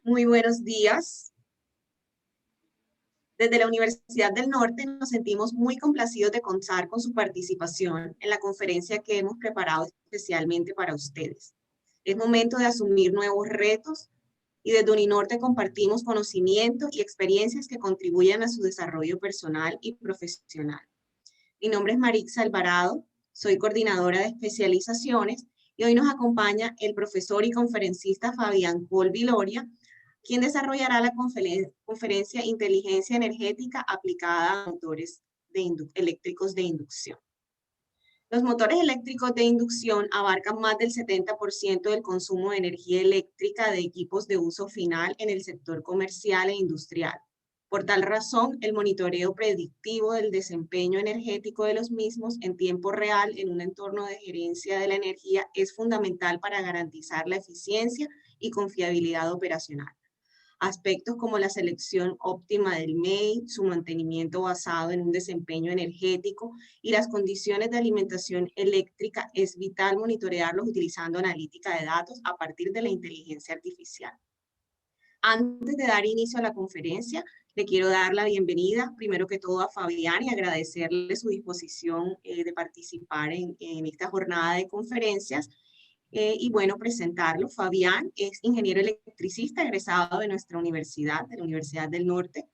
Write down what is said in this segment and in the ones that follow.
Muy buenos días. Desde la Universidad del Norte nos sentimos muy complacidos de contar con su participación en la conferencia que hemos preparado especialmente para ustedes. Es momento de asumir nuevos retos y desde Uninorte compartimos conocimientos y experiencias que contribuyan a su desarrollo personal y profesional. Mi nombre es Marixa Alvarado, soy coordinadora de especializaciones y hoy nos acompaña el profesor y conferencista Fabián Col Viloria, quien desarrollará la conferencia Inteligencia Energética aplicada a motores eléctricos de inducción. Los motores eléctricos de inducción abarcan más del 70% del consumo de energía eléctrica de equipos de uso final en el sector comercial e industrial. Por tal razón, el monitoreo predictivo del desempeño energético de los mismos en tiempo real en un entorno de gerencia de la energía es fundamental para garantizar la eficiencia y confiabilidad operacional. Aspectos como la selección óptima del MEI, su mantenimiento basado en un desempeño energético y las condiciones de alimentación eléctrica es vital monitorearlos utilizando analítica de datos a partir de la inteligencia artificial. Antes de dar inicio a la conferencia, le quiero dar la bienvenida, primero que todo, a Fabián y agradecerle su disposición de participar en esta jornada de conferencias. Y bueno, presentarlo. Fabián es ingeniero electricista egresado de nuestra universidad, de la Universidad del Norte.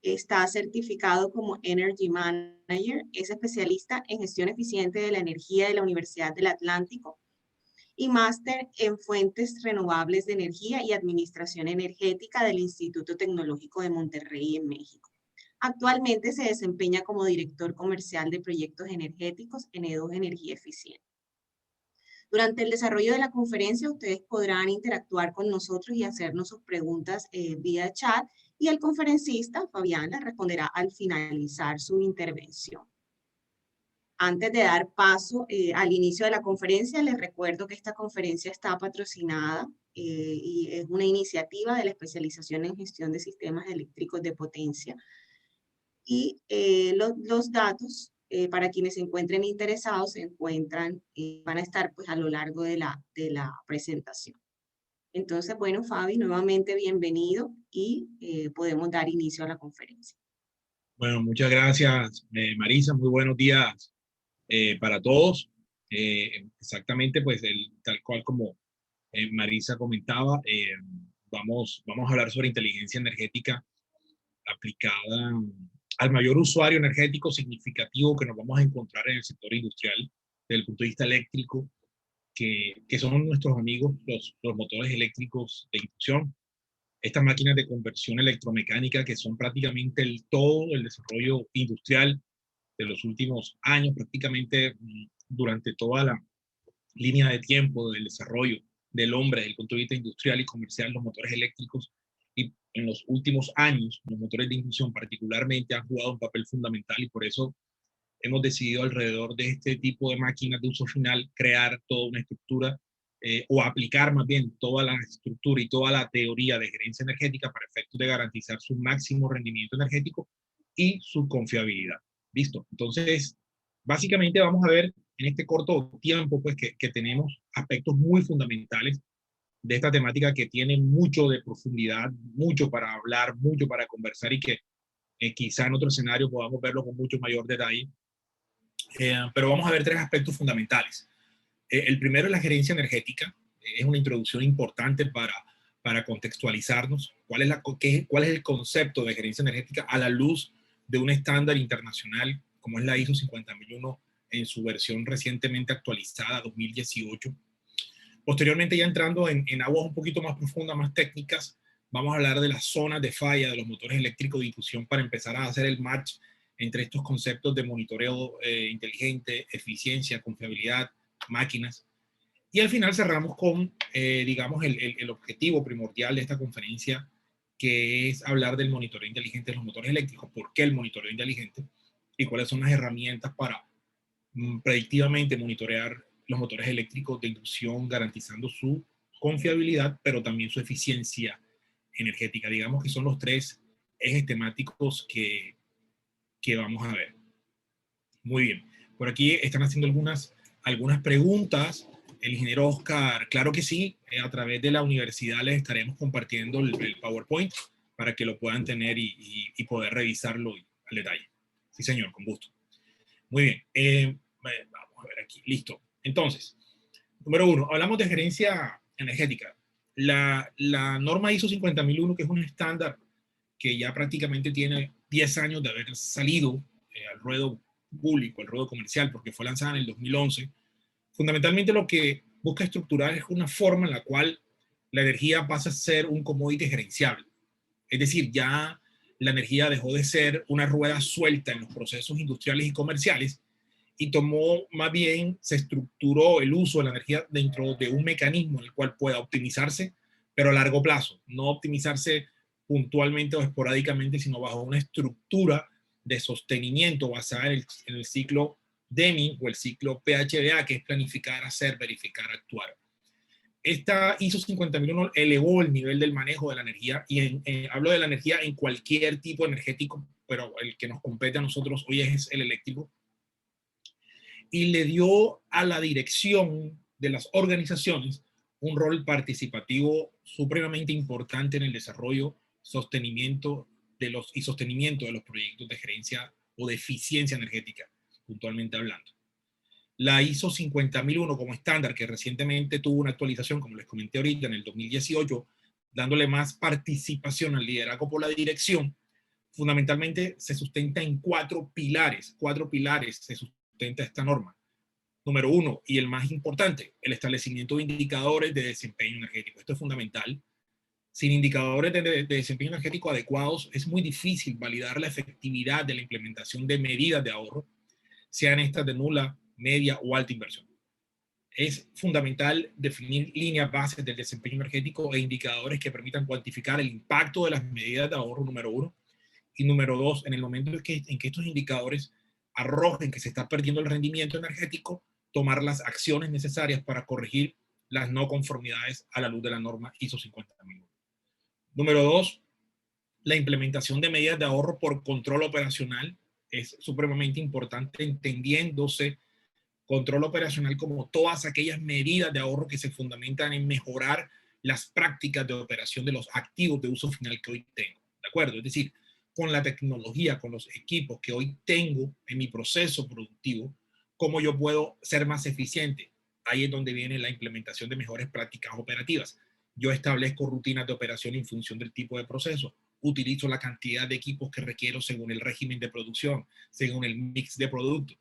Está certificado como Energy Manager, es especialista en gestión eficiente de la energía de la Universidad del Atlántico y máster en fuentes renovables de energía y administración energética del Instituto Tecnológico de Monterrey en México. Actualmente se desempeña como director comercial de proyectos energéticos en E2 Energía Eficiente. Durante el desarrollo de la conferencia, ustedes podrán interactuar con nosotros y hacernos sus preguntas vía chat y el conferencista, Fabián, les responderá al finalizar su intervención. Antes de dar paso al inicio de la conferencia, les recuerdo que esta conferencia está patrocinada y es una iniciativa de la especialización en gestión de sistemas eléctricos de potencia. Y los datos para quienes se encuentren interesados se encuentran, van a estar pues a lo largo de la presentación. Entonces, bueno, Fabi, nuevamente bienvenido y podemos dar inicio a la conferencia. Bueno, muchas gracias, Marisa. Muy buenos días para todos. Exactamente, pues tal cual como Marisa comentaba, vamos a hablar sobre inteligencia energética aplicada al mayor usuario energético significativo que nos vamos a encontrar en el sector industrial desde el punto de vista eléctrico, que son nuestros amigos, los motores eléctricos de inducción. Estas máquinas de conversión electromecánica que son prácticamente todo el desarrollo industrial de los últimos años, prácticamente durante toda la línea de tiempo del desarrollo del hombre desde el punto de vista industrial y comercial, los motores eléctricos, y en los últimos años los motores de inducción particularmente han jugado un papel fundamental, y por eso hemos decidido alrededor de este tipo de máquinas de uso final crear toda una estructura o aplicar más bien toda la estructura y toda la teoría de gerencia energética para efectos de garantizar su máximo rendimiento energético y su confiabilidad. ¿Listo? Entonces, básicamente vamos a ver en este corto tiempo pues, que tenemos aspectos muy fundamentales de esta temática que tiene mucho de profundidad, mucho para hablar, mucho para conversar, y que quizá en otro escenario podamos verlo con mucho mayor detalle. Pero vamos a ver tres aspectos fundamentales. El primero es la gerencia energética. Es una introducción importante para contextualizarnos. ¿Cuál es el concepto de gerencia energética a la luz de un estándar internacional como es la ISO 50001 en su versión recientemente actualizada, 2018? Posteriormente, ya entrando en aguas un poquito más profundas, más técnicas, vamos a hablar de las zonas de falla de los motores eléctricos de inducción para empezar a hacer el match entre estos conceptos de monitoreo inteligente, eficiencia, confiabilidad, máquinas. Y al final cerramos con, digamos, el objetivo primordial de esta conferencia, que es hablar del monitoreo inteligente de los motores eléctricos. ¿Por qué el monitoreo inteligente? Y cuáles son las herramientas para predictivamente monitorear los motores eléctricos de inducción, garantizando su confiabilidad, pero también su eficiencia energética. Digamos que son los tres ejes temáticos que vamos a ver. Muy bien. Por aquí están haciendo algunas preguntas. El ingeniero Oscar, claro que sí, a través de la universidad les estaremos compartiendo el PowerPoint para que lo puedan tener y poder revisarlo al detalle. Sí, señor, con gusto. Muy bien, vamos a ver aquí, listo. Entonces, número 1, hablamos de gerencia energética. La norma ISO 50001, que es un estándar que ya prácticamente tiene 10 años de haber salido al ruedo público, al ruedo comercial, porque fue lanzada en el 2011, fundamentalmente lo que busca estructurar es una forma en la cual la energía pasa a ser un commodity gerenciable. Es decir, ya la energía dejó de ser una rueda suelta en los procesos industriales y comerciales y tomó, más bien, se estructuró el uso de la energía dentro de un mecanismo en el cual pueda optimizarse, pero a largo plazo, no optimizarse puntualmente o esporádicamente, sino bajo una estructura de sostenimiento basada en el ciclo Deming o el ciclo PHDA, que es planificar, hacer, verificar, actuar. Esta ISO 50001 elevó el nivel del manejo de la energía y hablo de la energía en cualquier tipo energético, pero el que nos compete a nosotros hoy es el eléctrico, y le dio a la dirección de las organizaciones un rol participativo supremamente importante en el desarrollo, sostenimiento y sostenimiento de los proyectos de gerencia o de eficiencia energética, puntualmente hablando. La ISO 50001 como estándar, que recientemente tuvo una actualización, como les comenté ahorita, en el 2018, dándole más participación al liderazgo por la dirección, fundamentalmente se sustenta en 4 pilares. 4 pilares se sustenta esta norma. Número 1, y el más importante, el establecimiento de indicadores de desempeño energético. Esto es fundamental. Sin indicadores de desempeño energético adecuados, es muy difícil validar la efectividad de la implementación de medidas de ahorro, sean estas de nula, media o alta inversión. Es fundamental definir líneas bases del desempeño energético e indicadores que permitan cuantificar el impacto de las medidas de ahorro, número 1. Y número 2, en el momento en que estos indicadores arrojen que se está perdiendo el rendimiento energético, tomar las acciones necesarias para corregir las no conformidades a la luz de la norma ISO 50001. Número 2, la implementación de medidas de ahorro por control operacional es supremamente importante, entendiéndose control operacional como todas aquellas medidas de ahorro que se fundamentan en mejorar las prácticas de operación de los activos de uso final que hoy tengo. ¿De acuerdo? Es decir, con la tecnología, con los equipos que hoy tengo en mi proceso productivo, cómo yo puedo ser más eficiente. Ahí es donde viene la implementación de mejores prácticas operativas. Yo establezco rutinas de operación en función del tipo de proceso. Utilizo la cantidad de equipos que requiero según el régimen de producción, según el mix de productos.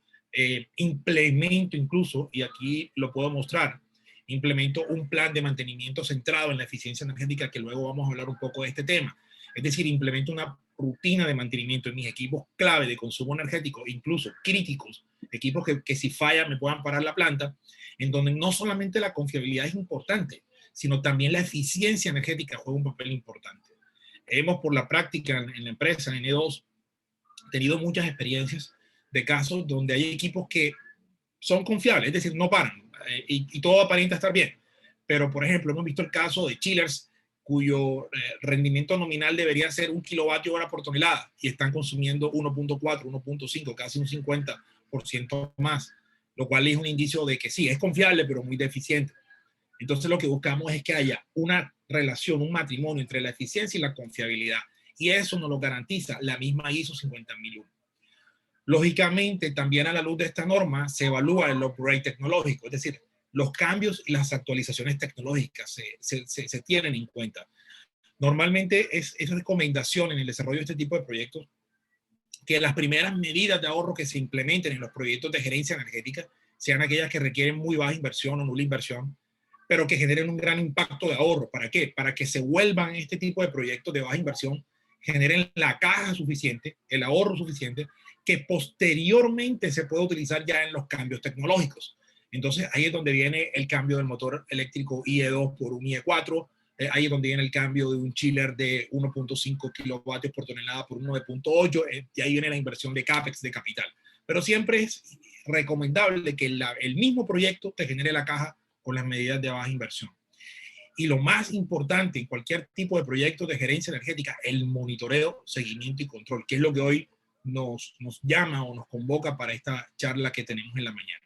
Implemento incluso, y aquí lo puedo mostrar, implemento un plan de mantenimiento centrado en la eficiencia energética, que luego vamos a hablar un poco de este tema. Es decir, implemento una rutina de mantenimiento en mis equipos clave de consumo energético, incluso críticos, equipos que si fallan me puedan parar la planta, en donde no solamente la confiabilidad es importante, sino también la eficiencia energética juega un papel importante. Hemos por la práctica en la empresa, en N2, tenido muchas experiencias de casos donde hay equipos que son confiables, es decir, no paran y todo aparenta estar bien. Pero, por ejemplo, hemos visto el caso de chillers cuyo rendimiento nominal debería ser 1 kilovatio hora por tonelada y están consumiendo 1.4, 1.5, casi un 50% más, lo cual es un indicio de que sí, es confiable, pero muy deficiente. Entonces, lo que buscamos es que haya una relación, un matrimonio entre la eficiencia y la confiabilidad. Y eso nos lo garantiza la misma ISO 50001. Lógicamente, también a la luz de esta norma se evalúa el upgrade tecnológico, es decir, los cambios y las actualizaciones tecnológicas se tienen en cuenta. Normalmente es recomendación en el desarrollo de este tipo de proyectos que las primeras medidas de ahorro que se implementen en los proyectos de gerencia energética sean aquellas que requieren muy baja inversión o nula inversión, pero que generen un gran impacto de ahorro. ¿Para qué? Para que se vuelvan este tipo de proyectos de baja inversión, generen la caja suficiente, el ahorro suficiente, que posteriormente se puede utilizar ya en los cambios tecnológicos. Entonces, ahí es donde viene el cambio del motor eléctrico IE2 por un IE4, ahí es donde viene el cambio de un chiller de 1.5 kilovatios por tonelada por un 9.8, y ahí viene la inversión de CAPEX, de capital. Pero siempre es recomendable que el mismo proyecto te genere la caja con las medidas de baja inversión. Y lo más importante en cualquier tipo de proyecto de gerencia energética, el monitoreo, seguimiento y control, que es lo que hoy nos llama o nos convoca para esta charla que tenemos en la mañana.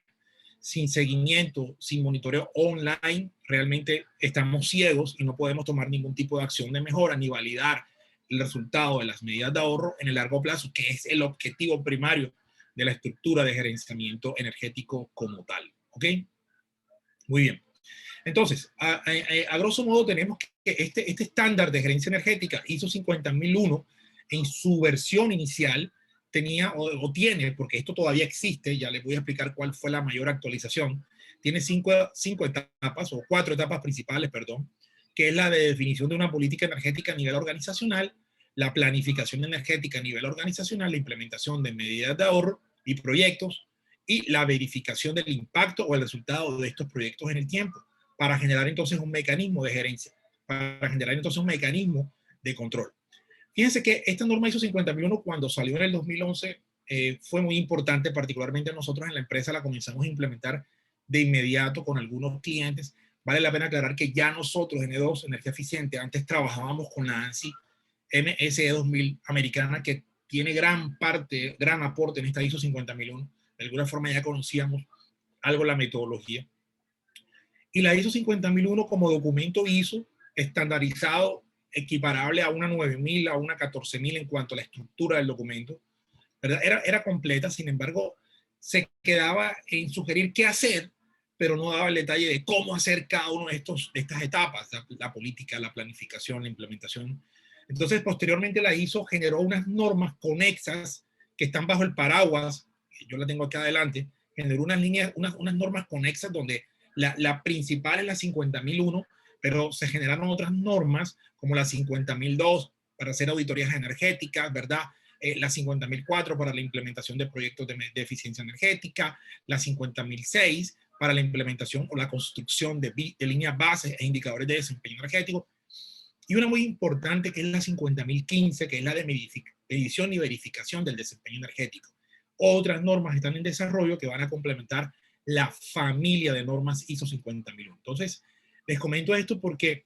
sin seguimiento, sin monitoreo online, realmente estamos ciegos y no podemos tomar ningún tipo de acción de mejora ni validar el resultado de las medidas de ahorro en el largo plazo, que es el objetivo primario de la estructura de gerenciamiento energético como tal. ¿Ok? Muy bien. Entonces, a grosso modo tenemos que este estándar de gerencia energética ISO 50001 en su versión inicial tenía o tiene, porque esto todavía existe, ya les voy a explicar cuál fue la mayor actualización, tiene cinco etapas o 4 etapas principales, perdón, que es la de definición de una política energética a nivel organizacional, la planificación energética a nivel organizacional, la implementación de medidas de ahorro y proyectos, y la verificación del impacto o el resultado de estos proyectos en el tiempo, para generar entonces un mecanismo de gerencia, para generar entonces un mecanismo de control. Fíjense que esta norma ISO 50001 cuando salió en el 2011 fue muy importante, particularmente nosotros en la empresa la comenzamos a implementar de inmediato con algunos clientes. Vale la pena aclarar que ya nosotros, N2, Energía Eficiente, antes trabajábamos con la ANSI MSE 2000 americana, que tiene gran aporte en esta ISO 50001. De alguna forma ya conocíamos algo la metodología. Y la ISO 50001 como documento ISO estandarizado, equiparable a una 9000, a una 14000 en cuanto a la estructura del documento, ¿verdad? Era completa, sin embargo, se quedaba en sugerir qué hacer, pero no daba el detalle de cómo hacer cada una de estas etapas, la política, la planificación, la implementación. Entonces, posteriormente la ISO generó unas normas conexas que están bajo el paraguas, yo la tengo acá adelante, generó unas líneas, unas normas conexas donde la principal es la 50001, pero se generaron otras normas como la 50002 para hacer auditorías energéticas, ¿verdad? La 50.004 para la implementación de proyectos de eficiencia energética, la 50.006 para la implementación o la construcción de líneas bases e indicadores de desempeño energético, y una muy importante que es la 50.015, que es la de medición y verificación del desempeño energético. Otras normas están en desarrollo que van a complementar la familia de normas ISO 50001. Entonces, les comento esto porque,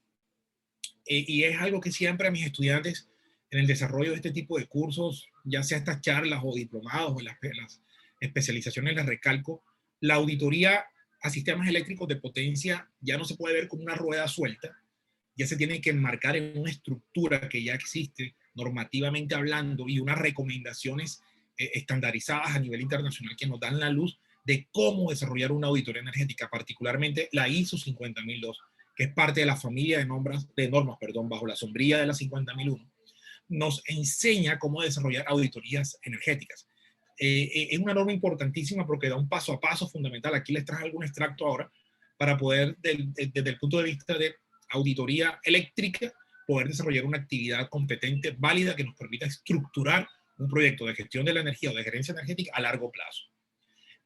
y es algo que siempre a mis estudiantes en el desarrollo de este tipo de cursos, ya sea estas charlas o diplomados o las especializaciones, les recalco, la auditoría a sistemas eléctricos de potencia ya no se puede ver como una rueda suelta, ya se tiene que enmarcar en una estructura que ya existe normativamente hablando y unas recomendaciones estandarizadas a nivel internacional que nos dan la luz de cómo desarrollar una auditoría energética, particularmente la ISO 50002, que es parte de la familia de normas, bajo la sombrilla de la 50001, nos enseña cómo desarrollar auditorías energéticas. Es una norma importantísima porque da un paso a paso fundamental. Aquí les traje algún extracto ahora para poder, desde el punto de vista de auditoría eléctrica, poder desarrollar una actividad competente, válida, que nos permita estructurar un proyecto de gestión de la energía o de gerencia energética a largo plazo.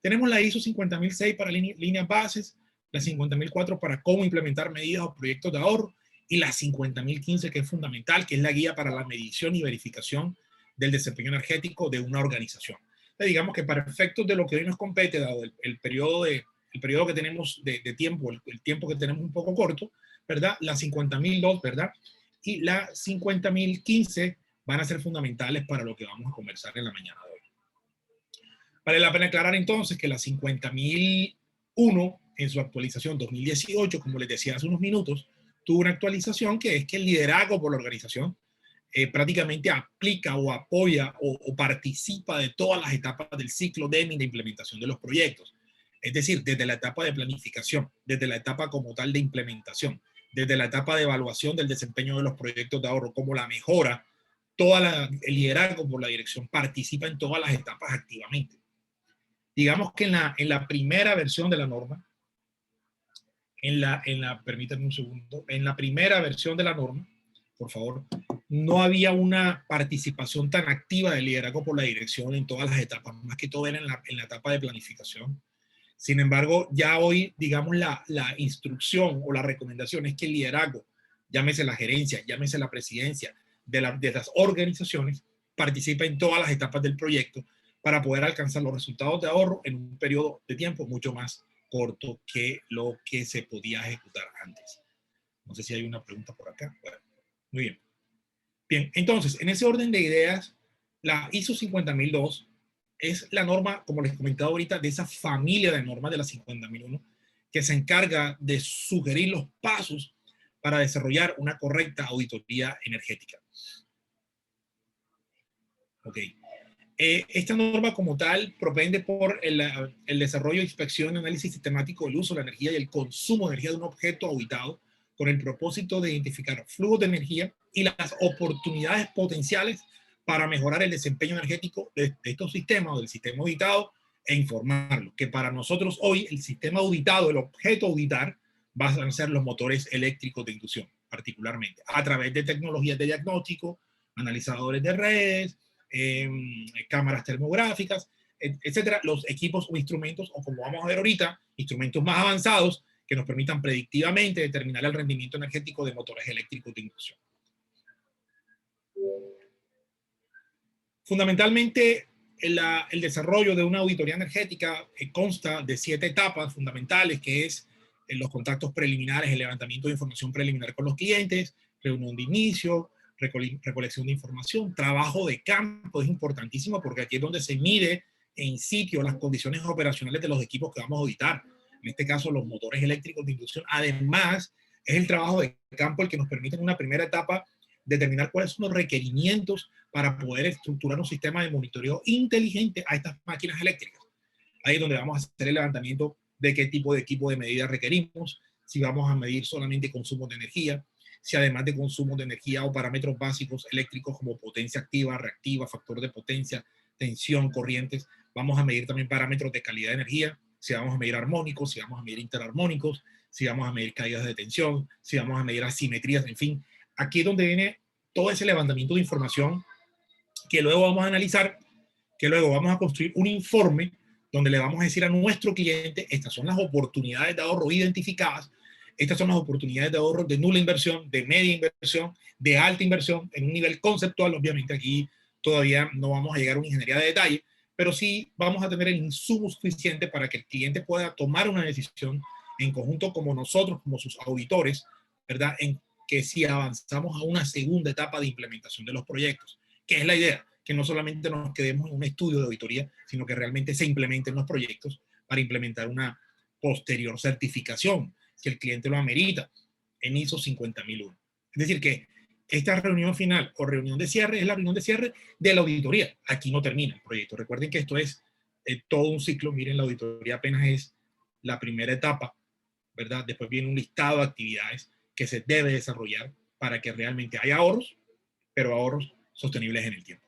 Tenemos la ISO 50006 para líneas bases, la 50004 para cómo implementar medidas o proyectos de ahorro, y la 50015, que es fundamental, que es la guía para la medición y verificación del desempeño energético de una organización. Entonces, digamos que para efectos de lo que hoy nos compete, dado el periodo que tenemos de tiempo, el tiempo que tenemos un poco corto, ¿verdad? La 50.002, ¿verdad? Y la 50.015 van a ser fundamentales para lo que vamos a conversar en la mañana de hoy. Vale la pena aclarar entonces que la 50.001 en su actualización 2018, como les decía hace unos minutos, tuvo una actualización que es que el liderazgo por la organización prácticamente aplica o apoya o participa de todas las etapas del ciclo de implementación de los proyectos. Es decir, desde la etapa de planificación, desde la etapa como tal de implementación, desde la etapa de evaluación del desempeño de los proyectos de ahorro, como la mejora, el liderazgo por la dirección participa en todas las etapas activamente. Digamos que en la primera versión de la norma, permítanme un segundo, en la primera versión de la norma, por favor, no había una participación tan activa del liderazgo por la dirección en todas las etapas, más que todo era en la etapa de planificación. Sin embargo, ya hoy, digamos, la instrucción o la recomendación es que el liderazgo, llámese la gerencia, llámese la presidencia de las organizaciones, participe en todas las etapas del proyecto para poder alcanzar los resultados de ahorro en un periodo de tiempo mucho más corto que lo que se podía ejecutar antes. No sé si hay una pregunta por acá. Bueno, muy bien. Bien, entonces, en ese orden de ideas, la ISO 50002 es la norma, como les comentaba ahorita, de esa familia de normas de la 50.001, que se encarga de sugerir los pasos para desarrollar una correcta auditoría energética. Ok. Esta norma como tal propende por el desarrollo, inspección, análisis sistemático del uso de la energía y el consumo de energía de un objeto auditado con el propósito de identificar flujos de energía y las oportunidades potenciales para mejorar el desempeño energético de estos sistemas o del sistema auditado e informarlo, que para nosotros hoy el sistema auditado, el objeto auditar, van a ser los motores eléctricos de inducción, particularmente, a través de tecnologías de diagnóstico, analizadores de redes, cámaras termográficas, etcétera, los equipos o instrumentos, o como vamos a ver ahorita, instrumentos más avanzados que nos permitan predictivamente determinar el rendimiento energético de motores eléctricos de inducción. Fundamentalmente, el desarrollo de una auditoría energética consta de 7 etapas fundamentales, que es los contactos preliminares, el levantamiento de información preliminar con los clientes, reunión de inicio, recolección de información, trabajo de campo, es importantísimo porque aquí es donde se mide en sitio las condiciones operacionales de los equipos que vamos a auditar, en este caso los motores eléctricos de inducción. Además, es el trabajo de campo el que nos permite en una primera etapa determinar cuáles son los requerimientos para poder estructurar un sistema de monitoreo inteligente a estas máquinas eléctricas. Ahí es donde vamos a hacer el levantamiento de qué tipo de equipo de medida requerimos, si vamos a medir solamente consumo de energía, si además de consumo de energía o parámetros básicos eléctricos como potencia activa, reactiva, factor de potencia, tensión, corrientes, vamos a medir también parámetros de calidad de energía, si vamos a medir armónicos, si vamos a medir interarmónicos, si vamos a medir caídas de tensión, si vamos a medir asimetrías, en fin. Aquí es donde viene todo ese levantamiento de información que luego vamos a analizar, que luego vamos a construir un informe donde le vamos a decir a nuestro cliente, estas son las oportunidades de ahorro identificadas, estas son las oportunidades de ahorro de nula inversión, de media inversión, de alta inversión, en un nivel conceptual. Obviamente aquí todavía no vamos a llegar a una ingeniería de detalle, pero sí vamos a tener el insumo suficiente para que el cliente pueda tomar una decisión en conjunto como nosotros, como sus auditores, ¿verdad? En que si avanzamos a una segunda etapa de implementación de los proyectos, que es la idea, que no solamente nos quedemos en un estudio de auditoría, sino que realmente se implementen los proyectos para implementar una posterior certificación, si el cliente lo amerita, en ISO 50001. Es decir, que esta reunión final o reunión de cierre es la reunión de cierre de la auditoría. Aquí no termina el proyecto. Recuerden que esto es todo un ciclo. Miren, la auditoría apenas es la primera etapa, ¿verdad? Después viene un listado de actividades que se debe desarrollar para que realmente haya ahorros, pero ahorros sostenibles en el tiempo.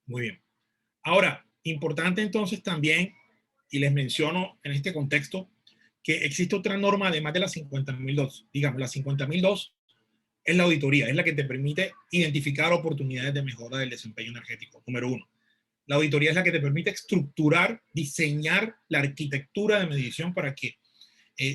Muy bien. Ahora, importante entonces también, y les menciono en este contexto, que existe otra norma además de la 50.002. Digamos, la 50.002 es la auditoría, es la que te permite identificar oportunidades de mejora del desempeño energético. Número 1. La auditoría es la que te permite estructurar, diseñar la arquitectura de medición para que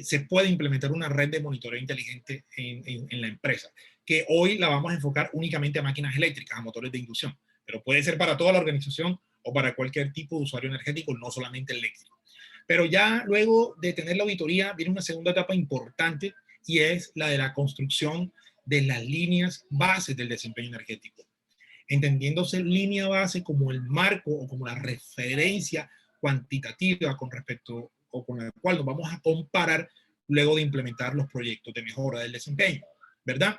se pueda implementar una red de monitoreo inteligente en la empresa, que hoy la vamos a enfocar únicamente a máquinas eléctricas, a motores de inducción, pero puede ser para toda la organización o para cualquier tipo de usuario energético, no solamente eléctrico. Pero ya luego de tener la auditoría viene una segunda etapa importante y es la de la construcción de las líneas bases del desempeño energético, entendiéndose línea base como el marco o como la referencia cuantitativa con respecto o con la cual nos vamos a comparar luego de implementar los proyectos de mejora del desempeño, ¿verdad?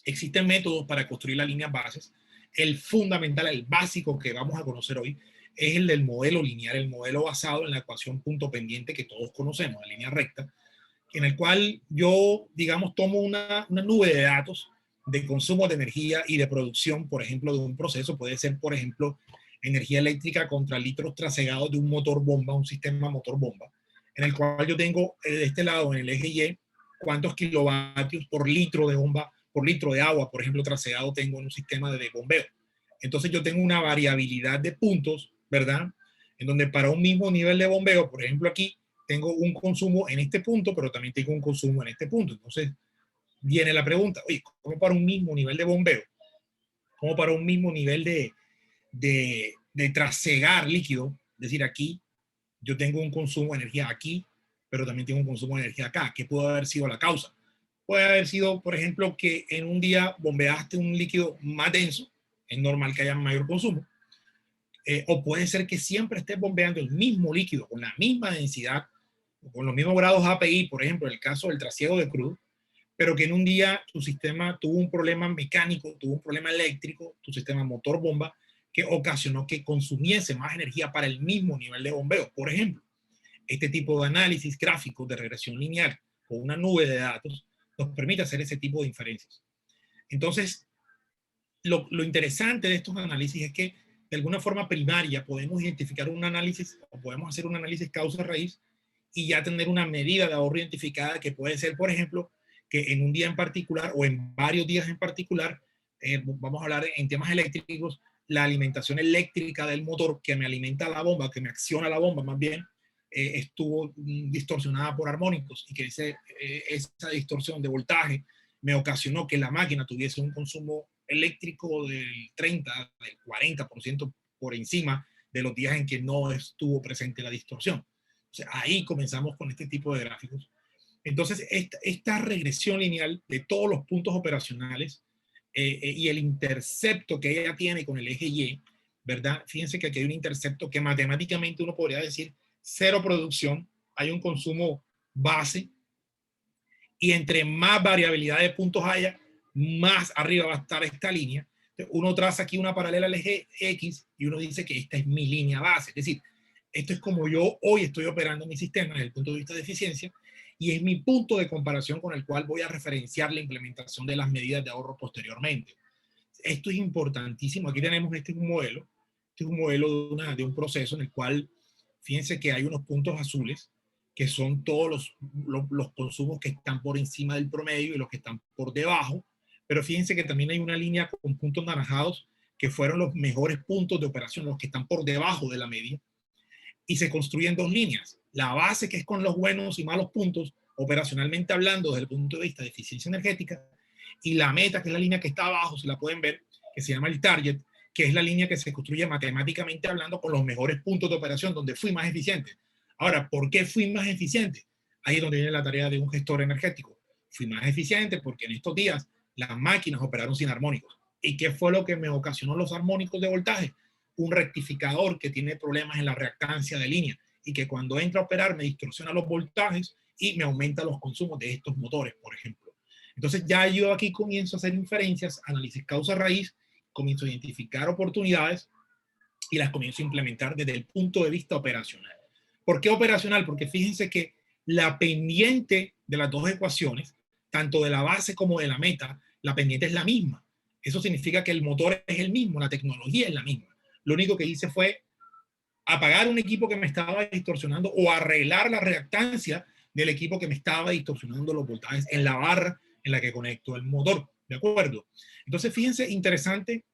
Existen métodos para construir las líneas bases. El fundamental, el básico que vamos a conocer hoy es el del modelo lineal, el modelo basado en la ecuación punto pendiente que todos conocemos, la línea recta, en el cual yo, digamos, tomo una nube de datos de consumo de energía y de producción, por ejemplo, de un proceso. Puede ser, por ejemplo, energía eléctrica contra litros trasegados de un motor bomba, un sistema motor bomba, en el cual yo tengo de este lado, en el eje Y, cuántos kilovatios por litro de bomba, por litro de agua, por ejemplo, trasegado tengo en un sistema de bombeo. Entonces yo tengo una variabilidad de puntos, ¿verdad? En donde para un mismo nivel de bombeo, por ejemplo aquí, tengo un consumo en este punto, pero también tengo un consumo en este punto. Entonces viene la pregunta, oye, ¿cómo para un mismo nivel de bombeo? ¿Cómo para un mismo nivel de trasegar líquido? Es decir, aquí yo tengo un consumo de energía aquí, pero también tengo un consumo de energía acá. ¿Qué puede haber sido la causa? Puede haber sido, por ejemplo, que en un día bombeaste un líquido más denso, es normal que haya mayor consumo, o puede ser que siempre estés bombeando el mismo líquido con la misma densidad, con los mismos grados API, por ejemplo, en el caso del trasiego de crudo, pero que en un día tu sistema tuvo un problema mecánico, tuvo un problema eléctrico, tu sistema motor bomba, que ocasionó que consumiese más energía para el mismo nivel de bombeo. Por ejemplo, este tipo de análisis gráfico de regresión lineal con una nube de datos nos permite hacer ese tipo de inferencias. Entonces, lo interesante de estos análisis es que de alguna forma primaria podemos identificar un análisis o podemos hacer un análisis causa-raíz y ya tener una medida de ahorro identificada que puede ser, por ejemplo, que en un día en particular o en varios días en particular, vamos a hablar en temas eléctricos, la alimentación eléctrica del motor que me alimenta la bomba, que me acciona la bomba más bien, estuvo distorsionada por armónicos y que esa distorsión de voltaje me ocasionó que la máquina tuviese un consumo eléctrico del 30, del 40% por encima de los días en que no estuvo presente la distorsión. O sea, ahí comenzamos con este tipo de gráficos. Entonces, esta regresión lineal de todos los puntos operacionales y el intercepto que ella tiene con el eje Y, ¿verdad? Fíjense que aquí hay un intercepto que matemáticamente uno podría decir cero producción, hay un consumo base, y entre más variabilidad de puntos haya, más arriba va a estar esta línea. Entonces, uno traza aquí una paralela al eje X y uno dice que esta es mi línea base. Es decir, esto es como yo hoy estoy operando mi sistema desde el punto de vista de eficiencia y es mi punto de comparación con el cual voy a referenciar la implementación de las medidas de ahorro posteriormente. Esto es importantísimo. Aquí tenemos este es un modelo de un proceso en el cual, fíjense que hay unos puntos azules que son todos los consumos que están por encima del promedio y los que están por debajo, pero fíjense que también hay una línea con puntos naranjados que fueron los mejores puntos de operación, los que están por debajo de la media, y se construyen dos líneas. La base, que es con los buenos y malos puntos, operacionalmente hablando, desde el punto de vista de eficiencia energética, y la meta, que es la línea que está abajo, si la pueden ver, que se llama el target, que es la línea que se construye matemáticamente hablando con los mejores puntos de operación, donde fui más eficiente. Ahora, ¿por qué fui más eficiente? Ahí es donde viene la tarea de un gestor energético. Fui más eficiente porque en estos días las máquinas operaron sin armónicos. ¿Y qué fue lo que me ocasionó los armónicos de voltaje? Un rectificador que tiene problemas en la reactancia de línea y que cuando entra a operar me distorsiona los voltajes y me aumenta los consumos de estos motores, por ejemplo. Entonces ya yo aquí comienzo a hacer inferencias, análisis causa-raíz, comienzo a identificar oportunidades y las comienzo a implementar desde el punto de vista operacional. ¿Por qué operacional? Porque fíjense que la pendiente de las dos ecuaciones, tanto de la base como de la meta, la pendiente es la misma. Eso significa que el motor es el mismo, la tecnología es la misma. Lo único que hice fue apagar un equipo que me estaba distorsionando o arreglar la reactancia del equipo que me estaba distorsionando los voltajes en la barra en la que conecto el motor. ¿De acuerdo? Entonces, fíjense, interesante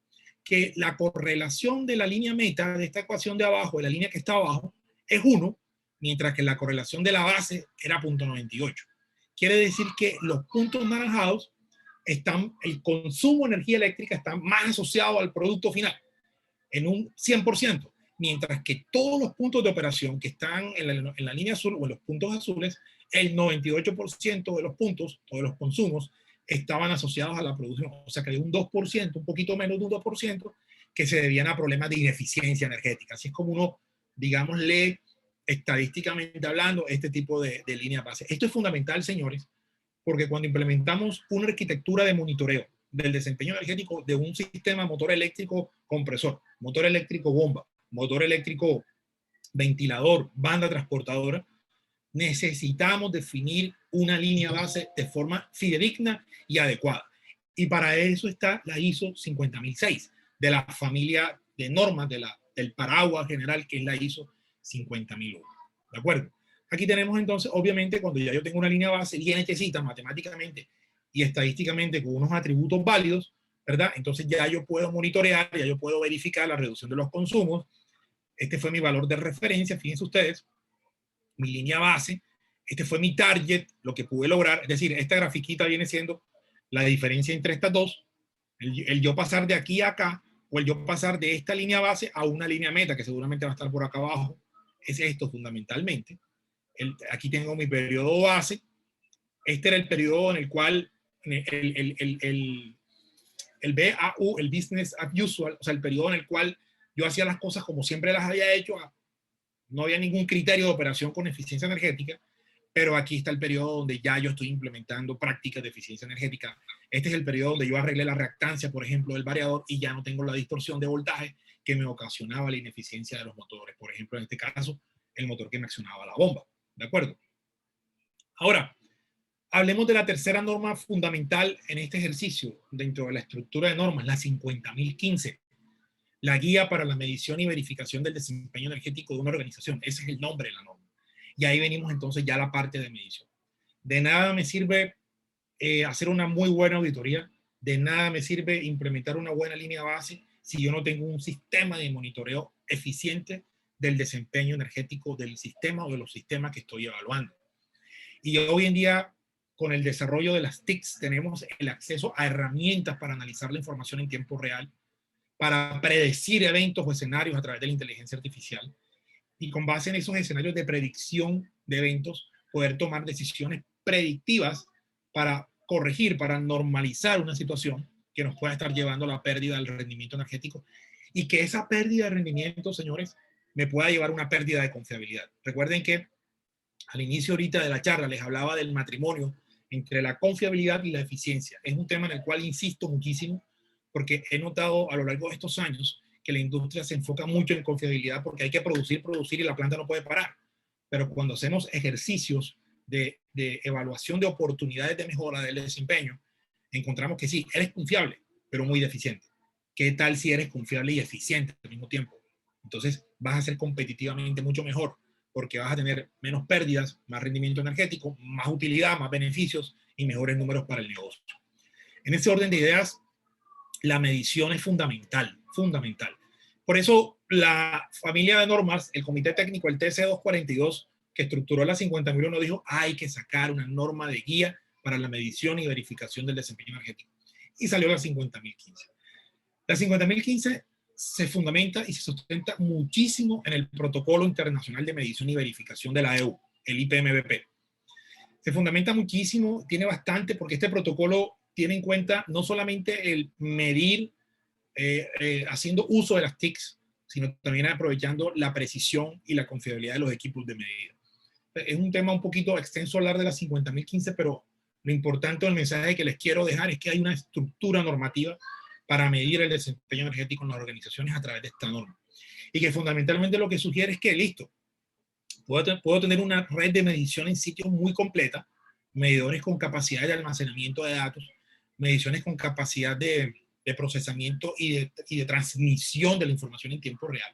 que la correlación de la línea meta de esta ecuación de abajo, de la línea que está abajo, es 1, mientras que la correlación de la base era 0.98. Quiere decir que los puntos naranjados están, el consumo de energía eléctrica está más asociado al producto final, en un 100%, mientras que todos los puntos de operación que están en la línea azul o en los puntos azules, el 98% de los puntos o de los consumos estaban asociados a la producción. O sea que hay un 2%, un poquito menos de un 2%, que se debían a problemas de ineficiencia energética. Así es como uno, digamos, lee estadísticamente hablando este tipo de línea base. Esto es fundamental, señores, porque cuando implementamos una arquitectura de monitoreo del desempeño energético de un sistema motor eléctrico compresor, motor eléctrico bomba, motor eléctrico ventilador, banda transportadora, necesitamos definir una línea base de forma fidedigna y adecuada. Y para eso está la ISO 50006, de la familia de normas del paraguas general, que es la ISO 50001. ¿De acuerdo? Aquí tenemos entonces, obviamente, cuando ya yo tengo una línea base bien hechecita matemáticamente y estadísticamente con unos atributos válidos, ¿verdad? Entonces ya yo puedo monitorear, ya yo puedo verificar la reducción de los consumos. Este fue mi valor de referencia, fíjense ustedes, mi línea base, este fue mi target, lo que pude lograr, es decir, esta grafiquita viene siendo la diferencia entre estas dos, el yo pasar de aquí a acá, o el yo pasar de esta línea base a una línea meta, que seguramente va a estar por acá abajo, es esto fundamentalmente. Aquí tengo mi periodo base, este era el periodo en el cual el BAU, el Business as Usual, o sea, el periodo en el cual yo hacía las cosas como siempre las había hecho, no había ningún criterio de operación con eficiencia energética, pero aquí está el periodo donde ya yo estoy implementando prácticas de eficiencia energética. Este es el periodo donde yo arreglé la reactancia, por ejemplo, del variador y ya no tengo la distorsión de voltaje que me ocasionaba la ineficiencia de los motores. Por ejemplo, en este caso, el motor que me accionaba la bomba. ¿De acuerdo? Ahora, hablemos de la tercera norma fundamental en este ejercicio dentro de la estructura de normas, la 50.015. La guía para la medición y verificación del desempeño energético de una organización. Ese es el nombre de la norma. Y ahí venimos entonces ya a la parte de medición. De nada me sirve hacer una muy buena auditoría, de nada me sirve implementar una buena línea base si yo no tengo un sistema de monitoreo eficiente del desempeño energético del sistema o de los sistemas que estoy evaluando. Y hoy en día, con el desarrollo de las TICs, tenemos el acceso a herramientas para analizar la información en tiempo real, para predecir eventos o escenarios a través de la inteligencia artificial y con base en esos escenarios de predicción de eventos, poder tomar decisiones predictivas para corregir, para normalizar una situación que nos pueda estar llevando a la pérdida del rendimiento energético y que esa pérdida de rendimiento, señores, me pueda llevar a una pérdida de confiabilidad. Recuerden que al inicio ahorita de la charla les hablaba del matrimonio entre la confiabilidad y la eficiencia. Es un tema en el cual insisto muchísimo porque he notado a lo largo de estos años que la industria se enfoca mucho en confiabilidad porque hay que producir y la planta no puede parar. Pero cuando hacemos ejercicios de evaluación de oportunidades de mejora del desempeño, encontramos que sí, eres confiable, pero muy deficiente. ¿Qué tal si eres confiable y eficiente al mismo tiempo? Entonces vas a ser competitivamente mucho mejor porque vas a tener menos pérdidas, más rendimiento energético, más utilidad, más beneficios y mejores números para el negocio. En ese orden de ideas, la medición es fundamental, fundamental. Por eso la familia de normas, el comité técnico, el TC 242, que estructuró la 50.001, dijo, hay que sacar una norma de guía para la medición y verificación del desempeño energético. Y salió la 50.015. La 50.015 se fundamenta y se sustenta muchísimo en el Protocolo Internacional de Medición y Verificación de la EU, el IPMBP. Se fundamenta muchísimo, tiene bastante, porque este protocolo tiene en cuenta no solamente el medir haciendo uso de las TICs, sino también aprovechando la precisión y la confiabilidad de los equipos de medida. Es un tema un poquito extenso hablar de la 50.015, pero lo importante del mensaje que les quiero dejar es que hay una estructura normativa para medir el desempeño energético en las organizaciones a través de esta norma. Y que fundamentalmente lo que sugiere es que, listo, puedo tener una red de medición en sitios muy completa, medidores con capacidad de almacenamiento de datos, mediciones con capacidad de procesamiento y de transmisión de la información en tiempo real.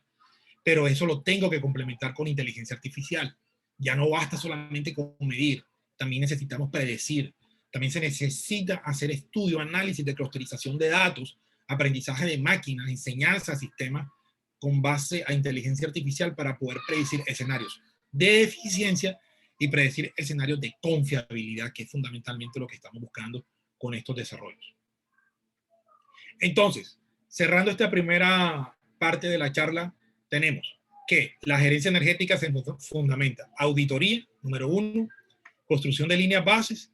Pero eso lo tengo que complementar con inteligencia artificial. Ya no basta solamente con medir, también necesitamos predecir. También se necesita hacer estudio, análisis de clusterización de datos, aprendizaje de máquinas, enseñanza a sistemas con base a inteligencia artificial para poder predecir escenarios de eficiencia y predecir escenarios de confiabilidad, que es fundamentalmente lo que estamos buscando con estos desarrollos. Entonces, cerrando esta primera parte de la charla, tenemos que la gerencia energética se fundamenta auditoría, número 1, construcción de líneas bases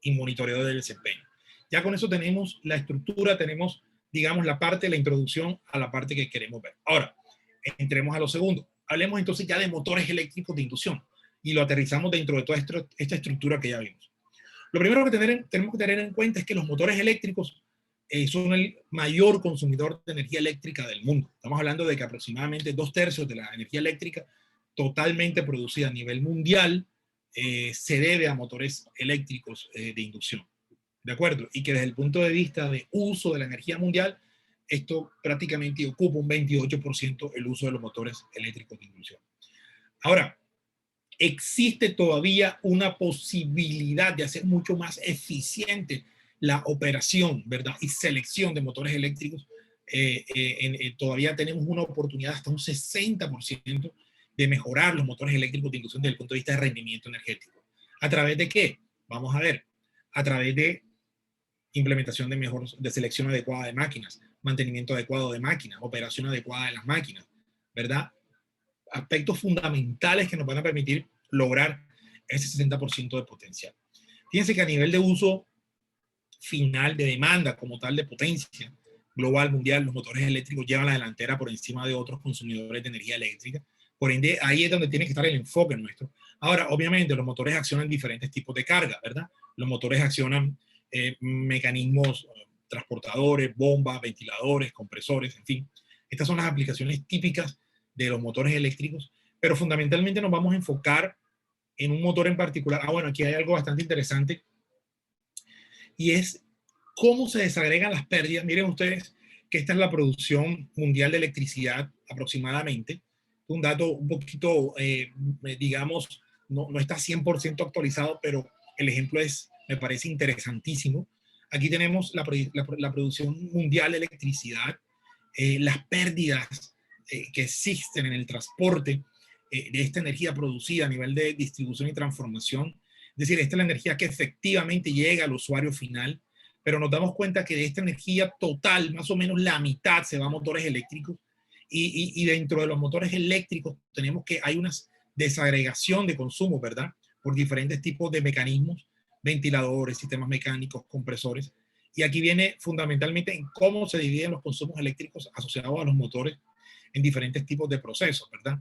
y monitoreo del desempeño. Ya con eso tenemos la estructura, tenemos, digamos, la parte de la introducción a la parte que queremos ver. Ahora, entremos a lo segundo. Hablemos entonces ya de motores eléctricos de inducción y lo aterrizamos dentro de toda esta estructura que ya vimos. Lo primero que tenemos que tener en cuenta es que los motores eléctricos son el mayor consumidor de energía eléctrica del mundo. Estamos hablando de que aproximadamente 2/3 de la energía eléctrica totalmente producida a nivel mundial se debe a motores eléctricos de inducción. ¿De acuerdo? Y que desde el punto de vista de uso de la energía mundial, esto prácticamente ocupa un 28% el uso de los motores eléctricos de inducción. Ahora, existe todavía una posibilidad de hacer mucho más eficiente la operación, ¿verdad? Y selección de motores eléctricos. Todavía tenemos una oportunidad hasta un 60% de mejorar los motores eléctricos de inducción desde el punto de vista de rendimiento energético. ¿A través de qué? Vamos a ver. A través de implementación de selección adecuada de máquinas, mantenimiento adecuado de máquinas, operación adecuada de las máquinas, ¿verdad? Aspectos fundamentales que nos van a permitir lograr ese 60% de potencial. Fíjense que a nivel de uso final de demanda como tal de potencia, global, mundial, los motores eléctricos llevan la delantera por encima de otros consumidores de energía eléctrica. Por ende, ahí es donde tiene que estar el enfoque nuestro. Ahora, obviamente, los motores accionan diferentes tipos de carga, ¿verdad? Los motores accionan mecanismos transportadores, bombas, ventiladores, compresores, en fin. Estas son las aplicaciones típicas de los motores eléctricos, pero fundamentalmente nos vamos a enfocar en un motor en particular. Ah, bueno, aquí hay algo bastante interesante, y es cómo se desagregan las pérdidas. Miren ustedes que esta es la producción mundial de electricidad aproximadamente. Un dato un poquito, digamos, no está 100% actualizado, pero el ejemplo me parece interesantísimo. Aquí tenemos la producción mundial de electricidad, las pérdidas que existen en el transporte de esta energía producida a nivel de distribución y transformación. Es decir, esta es la energía que efectivamente llega al usuario final, pero nos damos cuenta que de esta energía total, más o menos la mitad se va a motores eléctricos, y dentro de los motores eléctricos tenemos que hay una desagregación de consumo, ¿verdad? Por diferentes tipos de mecanismos, ventiladores, sistemas mecánicos, compresores. Y aquí viene fundamentalmente en cómo se dividen los consumos eléctricos asociados a los motores en diferentes tipos de procesos, ¿verdad?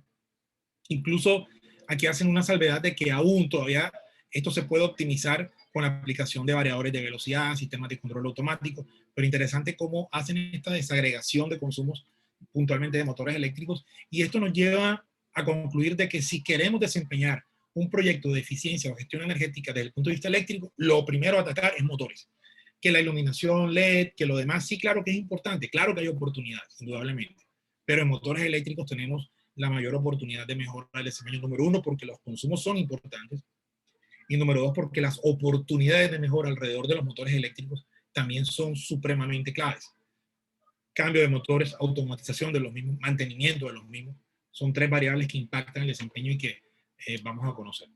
Incluso aquí hacen una salvedad de que aún todavía esto se puede optimizar con la aplicación de variadores de velocidad, sistemas de control automático, pero interesante cómo hacen esta desagregación de consumos puntualmente de motores eléctricos, y esto nos lleva a concluir de que si queremos desempeñar un proyecto de eficiencia o gestión energética desde el punto de vista eléctrico, lo primero a atacar es motores. Que la iluminación LED, que lo demás, sí, claro que es importante, claro que hay oportunidades, indudablemente, pero en motores eléctricos tenemos la mayor oportunidad de mejorar el desempeño, número uno, porque los consumos son importantes, y número dos, porque las oportunidades de mejora alrededor de los motores eléctricos también son supremamente claves. Cambio de motores, automatización de los mismos, mantenimiento de los mismos, son tres variables que impactan el desempeño y que vamos a conocer.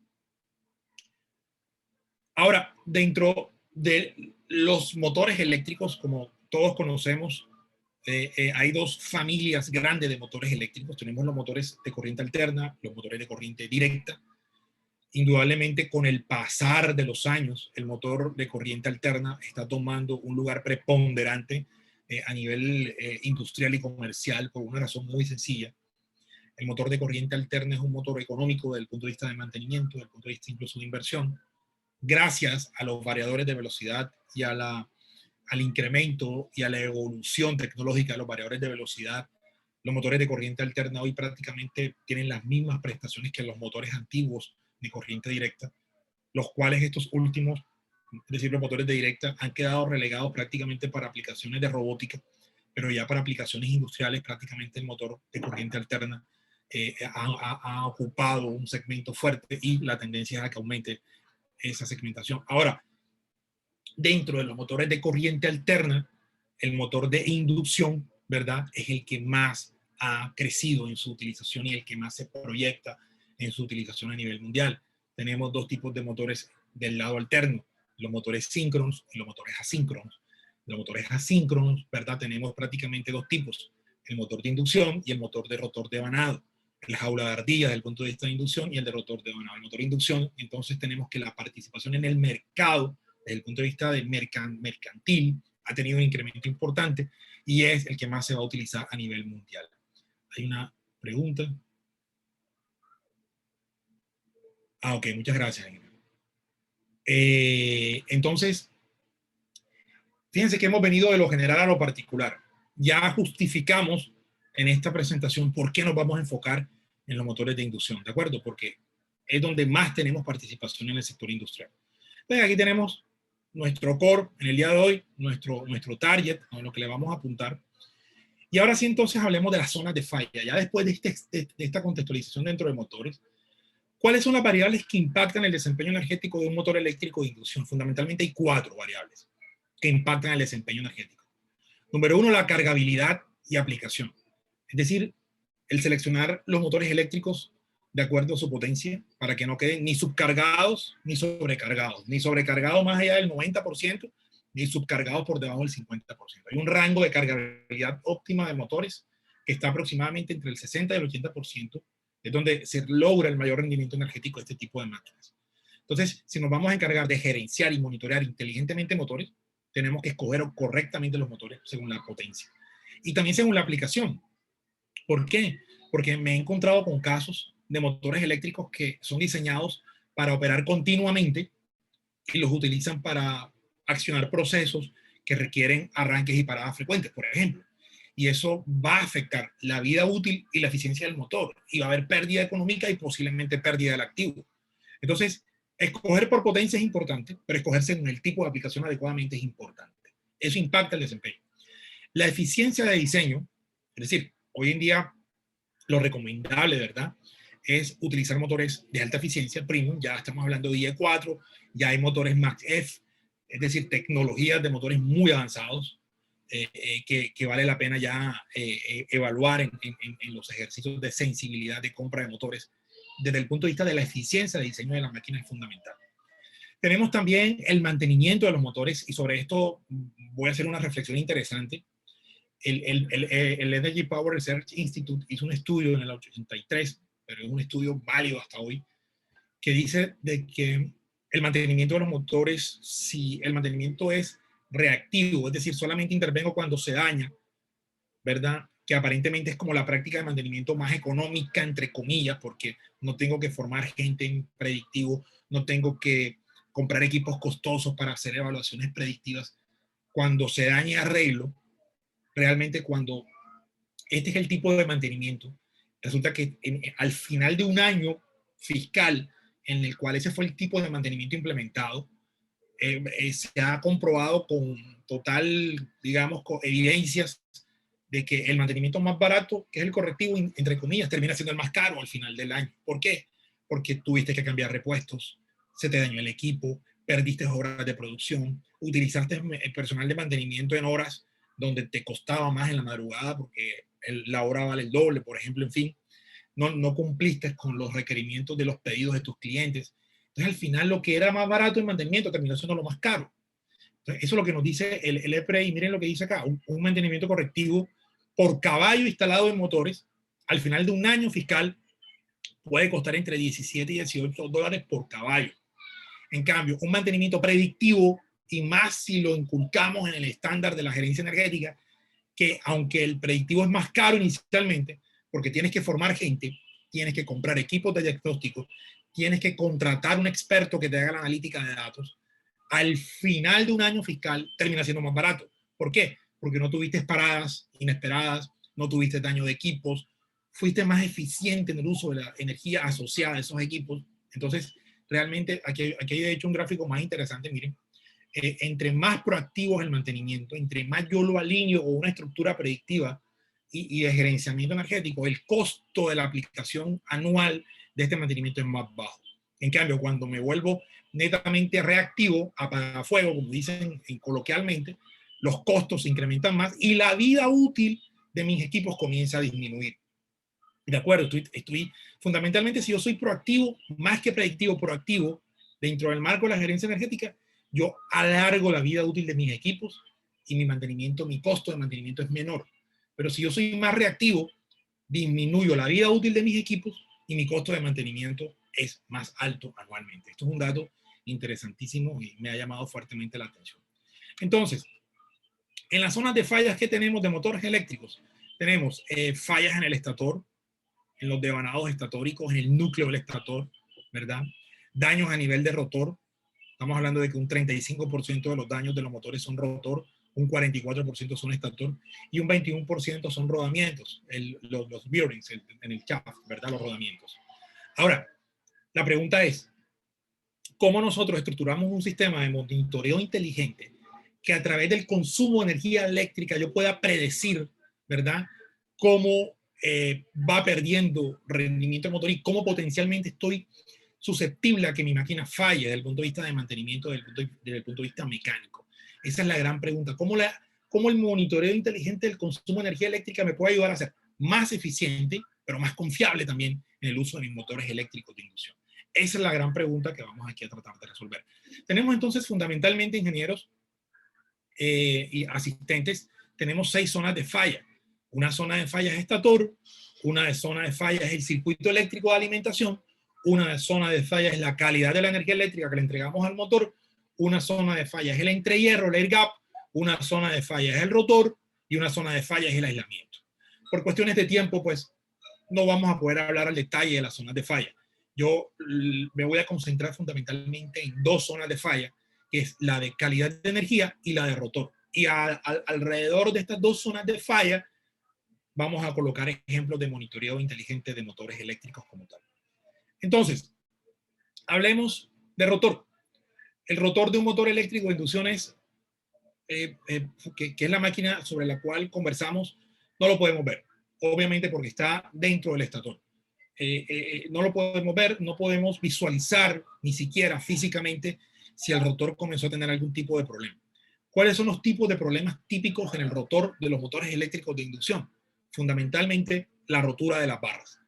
Ahora, dentro de los motores eléctricos, como todos conocemos, hay dos familias grandes de motores eléctricos. Tenemos los motores de corriente alterna, los motores de corriente directa. Indudablemente, con el pasar de los años, el motor de corriente alterna está tomando un lugar preponderante a nivel industrial y comercial, por una razón muy sencilla. El motor de corriente alterna es un motor económico desde el punto de vista de mantenimiento, desde el punto de vista incluso de inversión, gracias a los variadores de velocidad y al incremento y a la evolución tecnológica de los variadores de velocidad. Los motores de corriente alterna hoy prácticamente tienen las mismas prestaciones que los motores antiguos de corriente directa, los cuales estos últimos, es decir, los motores de directa, han quedado relegados prácticamente para aplicaciones de robótica, pero ya para aplicaciones industriales prácticamente el motor de corriente alterna ha ocupado un segmento fuerte, y la tendencia es a que aumente esa segmentación. Ahora, dentro de los motores de corriente alterna, el motor de inducción, ¿verdad?, es el que más ha crecido en su utilización y el que más se proyecta en su utilización a nivel mundial. Tenemos dos tipos de motores del lado alterno, los motores síncronos y los motores asíncronos. Los motores asíncronos, ¿verdad?, tenemos prácticamente dos tipos, el motor de inducción y el motor de rotor devanado. La jaula de ardilla desde el punto de vista de inducción y el de rotor devanado. El motor de inducción, entonces tenemos que la participación en el mercado desde el punto de vista del mercantil ha tenido un incremento importante y es el que más se va a utilizar a nivel mundial. Hay una pregunta. Ah, ok, muchas gracias. Entonces, fíjense que hemos venido de lo general a lo particular. Ya justificamos en esta presentación por qué nos vamos a enfocar en los motores de inducción, ¿de acuerdo? Porque es donde más tenemos participación en el sector industrial. Entonces, aquí tenemos nuestro core en el día de hoy, nuestro target, a lo que le vamos a apuntar. Y ahora sí, entonces hablemos de las zonas de falla. Ya después de esta contextualización dentro de motores, ¿cuáles son las variables que impactan el desempeño energético de un motor eléctrico de inducción? Fundamentalmente hay 4 variables que impactan el desempeño energético. Número 1, la cargabilidad y aplicación. Es decir, el seleccionar los motores eléctricos de acuerdo a su potencia para que no queden ni subcargados ni sobrecargados. Ni sobrecargados más allá del 90%, ni subcargados por debajo del 50%. Hay un rango de cargabilidad óptima de motores que está aproximadamente entre el 60 y el 80%, es donde se logra el mayor rendimiento energético de este tipo de máquinas. Entonces, si nos vamos a encargar de gerenciar y monitorear inteligentemente motores, tenemos que escoger correctamente los motores según la potencia. Y también según la aplicación. ¿Por qué? Porque me he encontrado con casos de motores eléctricos que son diseñados para operar continuamente y los utilizan para accionar procesos que requieren arranques y paradas frecuentes, por ejemplo. Y eso va a afectar la vida útil y la eficiencia del motor. Y va a haber pérdida económica y posiblemente pérdida del activo. Entonces, escoger por potencia es importante, pero escoger según el tipo de aplicación adecuadamente es importante. Eso impacta el desempeño. La eficiencia de diseño, es decir, hoy en día lo recomendable, ¿verdad?, es utilizar motores de alta eficiencia premium. Ya estamos hablando de IE4, ya hay motores Max-F, es decir, tecnologías de motores muy avanzados que vale la pena ya evaluar en los ejercicios de sensibilidad de compra de motores. Desde el punto de vista de la eficiencia de diseño de la máquina es fundamental. Tenemos también el mantenimiento de los motores, y sobre esto voy a hacer una reflexión interesante. El Energy Power Research Institute hizo un estudio en el 83, pero es un estudio válido hasta hoy, que dice de que el mantenimiento de los motores, si el mantenimiento es reactivo, es decir, solamente intervengo cuando se daña, ¿verdad?, que aparentemente es como la práctica de mantenimiento más económica, entre comillas, porque no tengo que formar gente en predictivo, no tengo que comprar equipos costosos para hacer evaluaciones predictivas. Cuando se dañe, arreglo. Realmente cuando este es el tipo de mantenimiento, resulta que al final de un año fiscal en el cual ese fue el tipo de mantenimiento implementado, se ha comprobado con total, digamos, con evidencias de que el mantenimiento más barato, que es el correctivo, entre comillas, termina siendo el más caro al final del año. ¿Por qué? Porque tuviste que cambiar repuestos, se te dañó el equipo, perdiste horas de producción, utilizaste el personal de mantenimiento en horas donde te costaba más en la madrugada porque la hora vale el doble, por ejemplo, en fin. No cumpliste con los requerimientos de los pedidos de tus clientes. Entonces, al final, lo que era más barato en mantenimiento terminó siendo lo más caro. Entonces, eso es lo que nos dice el EPRI. Miren lo que dice acá, un mantenimiento correctivo por caballo instalado en motores, al final de un año fiscal, puede costar entre 17 y 18 dólares por caballo. En cambio, un mantenimiento predictivo, y más si lo inculcamos en el estándar de la gerencia energética, que aunque el predictivo es más caro inicialmente, porque tienes que formar gente, tienes que comprar equipos de diagnóstico, tienes que contratar un experto que te haga la analítica de datos, al final de un año fiscal termina siendo más barato. ¿Por qué? Porque no tuviste paradas inesperadas, no tuviste daño de equipos, fuiste más eficiente en el uso de la energía asociada a esos equipos. Entonces, realmente, aquí hay de hecho un gráfico más interesante, miren. Entre más proactivo es el mantenimiento, entre más yo lo alineo con una estructura predictiva y de gerenciamiento energético, el costo de la aplicación anual de este mantenimiento es más bajo. En cambio, cuando me vuelvo netamente reactivo, apagafuego, como dicen coloquialmente, los costos se incrementan más y la vida útil de mis equipos comienza a disminuir. De acuerdo, estoy fundamentalmente, si yo soy proactivo, más que predictivo, proactivo, dentro del marco de la gerencia energética, yo alargo la vida útil de mis equipos y mi mantenimiento, mi costo de mantenimiento es menor. Pero si yo soy más reactivo, disminuyo la vida útil de mis equipos y mi costo de mantenimiento es más alto anualmente. Esto es un dato interesantísimo y me ha llamado fuertemente la atención. Entonces, en las zonas de fallas que tenemos de motores eléctricos, tenemos fallas en el estator, en los devanados estatóricos, en el núcleo del estator, ¿verdad? Daños a nivel de rotor. Estamos hablando de que un 35% de los daños de los motores son rotor, un 44% son estator y un 21% son rodamientos, los bearings en el shaft, ¿verdad? Los rodamientos. Ahora, la pregunta es, ¿cómo nosotros estructuramos un sistema de monitoreo inteligente que a través del consumo de energía eléctrica yo pueda predecir, ¿verdad?, cómo va perdiendo rendimiento el motor y cómo potencialmente estoy susceptible a que mi máquina falle desde el punto de vista de mantenimiento, desde el punto de vista mecánico? Esa es la gran pregunta. ¿Cómo el monitoreo inteligente del consumo de energía eléctrica me puede ayudar a ser más eficiente, pero más confiable también en el uso de mis motores eléctricos de inducción? Esa es la gran pregunta que vamos aquí a tratar de resolver. Tenemos entonces fundamentalmente ingenieros y asistentes. Tenemos 6 zonas de falla. Una zona de falla es estator, una zona de falla es el circuito eléctrico de alimentación, una zona de falla es la calidad de la energía eléctrica que le entregamos al motor, una zona de falla es el entrehierro, el air gap, una zona de falla es el rotor y una zona de falla es el aislamiento. Por cuestiones de tiempo, pues no vamos a poder hablar al detalle de las zonas de falla. Yo me voy a concentrar fundamentalmente en dos zonas de falla, que es la de calidad de energía y la de rotor. Y alrededor de estas dos zonas de falla vamos a colocar ejemplos de monitoreo inteligente de motores eléctricos como tal. Entonces, hablemos de rotor. El rotor de un motor eléctrico de inducción es, que es la máquina sobre la cual conversamos, no lo podemos ver, obviamente porque está dentro del estator. No lo podemos ver, no podemos visualizar ni siquiera físicamente si el rotor comenzó a tener algún tipo de problema. ¿Cuáles son los tipos de problemas típicos en el rotor de los motores eléctricos de inducción? Fundamentalmente la rotura de las barras.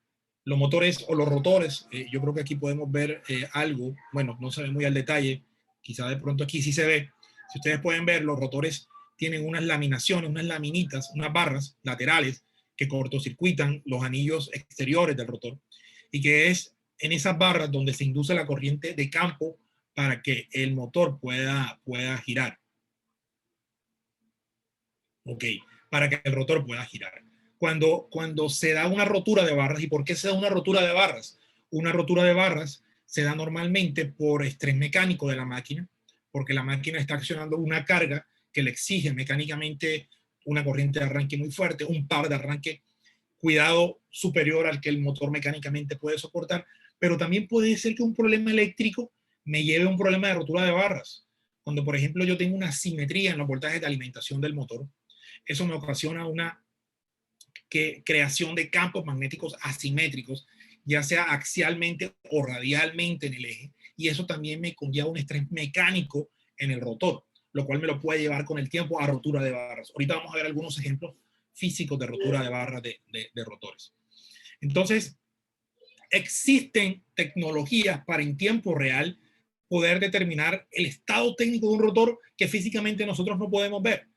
Los motores o los rotores, yo creo que aquí podemos ver algo, bueno, no se ve muy al detalle, quizá de pronto aquí sí se ve. Si ustedes pueden ver, los rotores tienen unas laminaciones, unas laminitas, unas barras laterales que cortocircuitan los anillos exteriores del rotor y que es en esas barras donde se induce la corriente de campo para que el motor pueda girar. Ok, para que el rotor pueda girar. Cuando se da una rotura de barras, ¿y por qué se da una rotura de barras? Una rotura de barras se da normalmente por estrés mecánico de la máquina, porque la máquina está accionando una carga que le exige mecánicamente una corriente de arranque muy fuerte, un par de arranque, cuidado superior al que el motor mecánicamente puede soportar, pero también puede ser que un problema eléctrico me lleve a un problema de rotura de barras. Cuando, por ejemplo, yo tengo una asimetría en los voltajes de alimentación del motor, eso me ocasiona una creación de campos magnéticos asimétricos, ya sea axialmente o radialmente en el eje, y eso también me conlleva un estrés mecánico en el rotor, lo cual me lo puede llevar con el tiempo a rotura de barras. Ahorita vamos a ver algunos ejemplos físicos de rotura de barras de rotores. Entonces, existen tecnologías para en tiempo real poder determinar el estado técnico de un rotor que físicamente nosotros no podemos ver,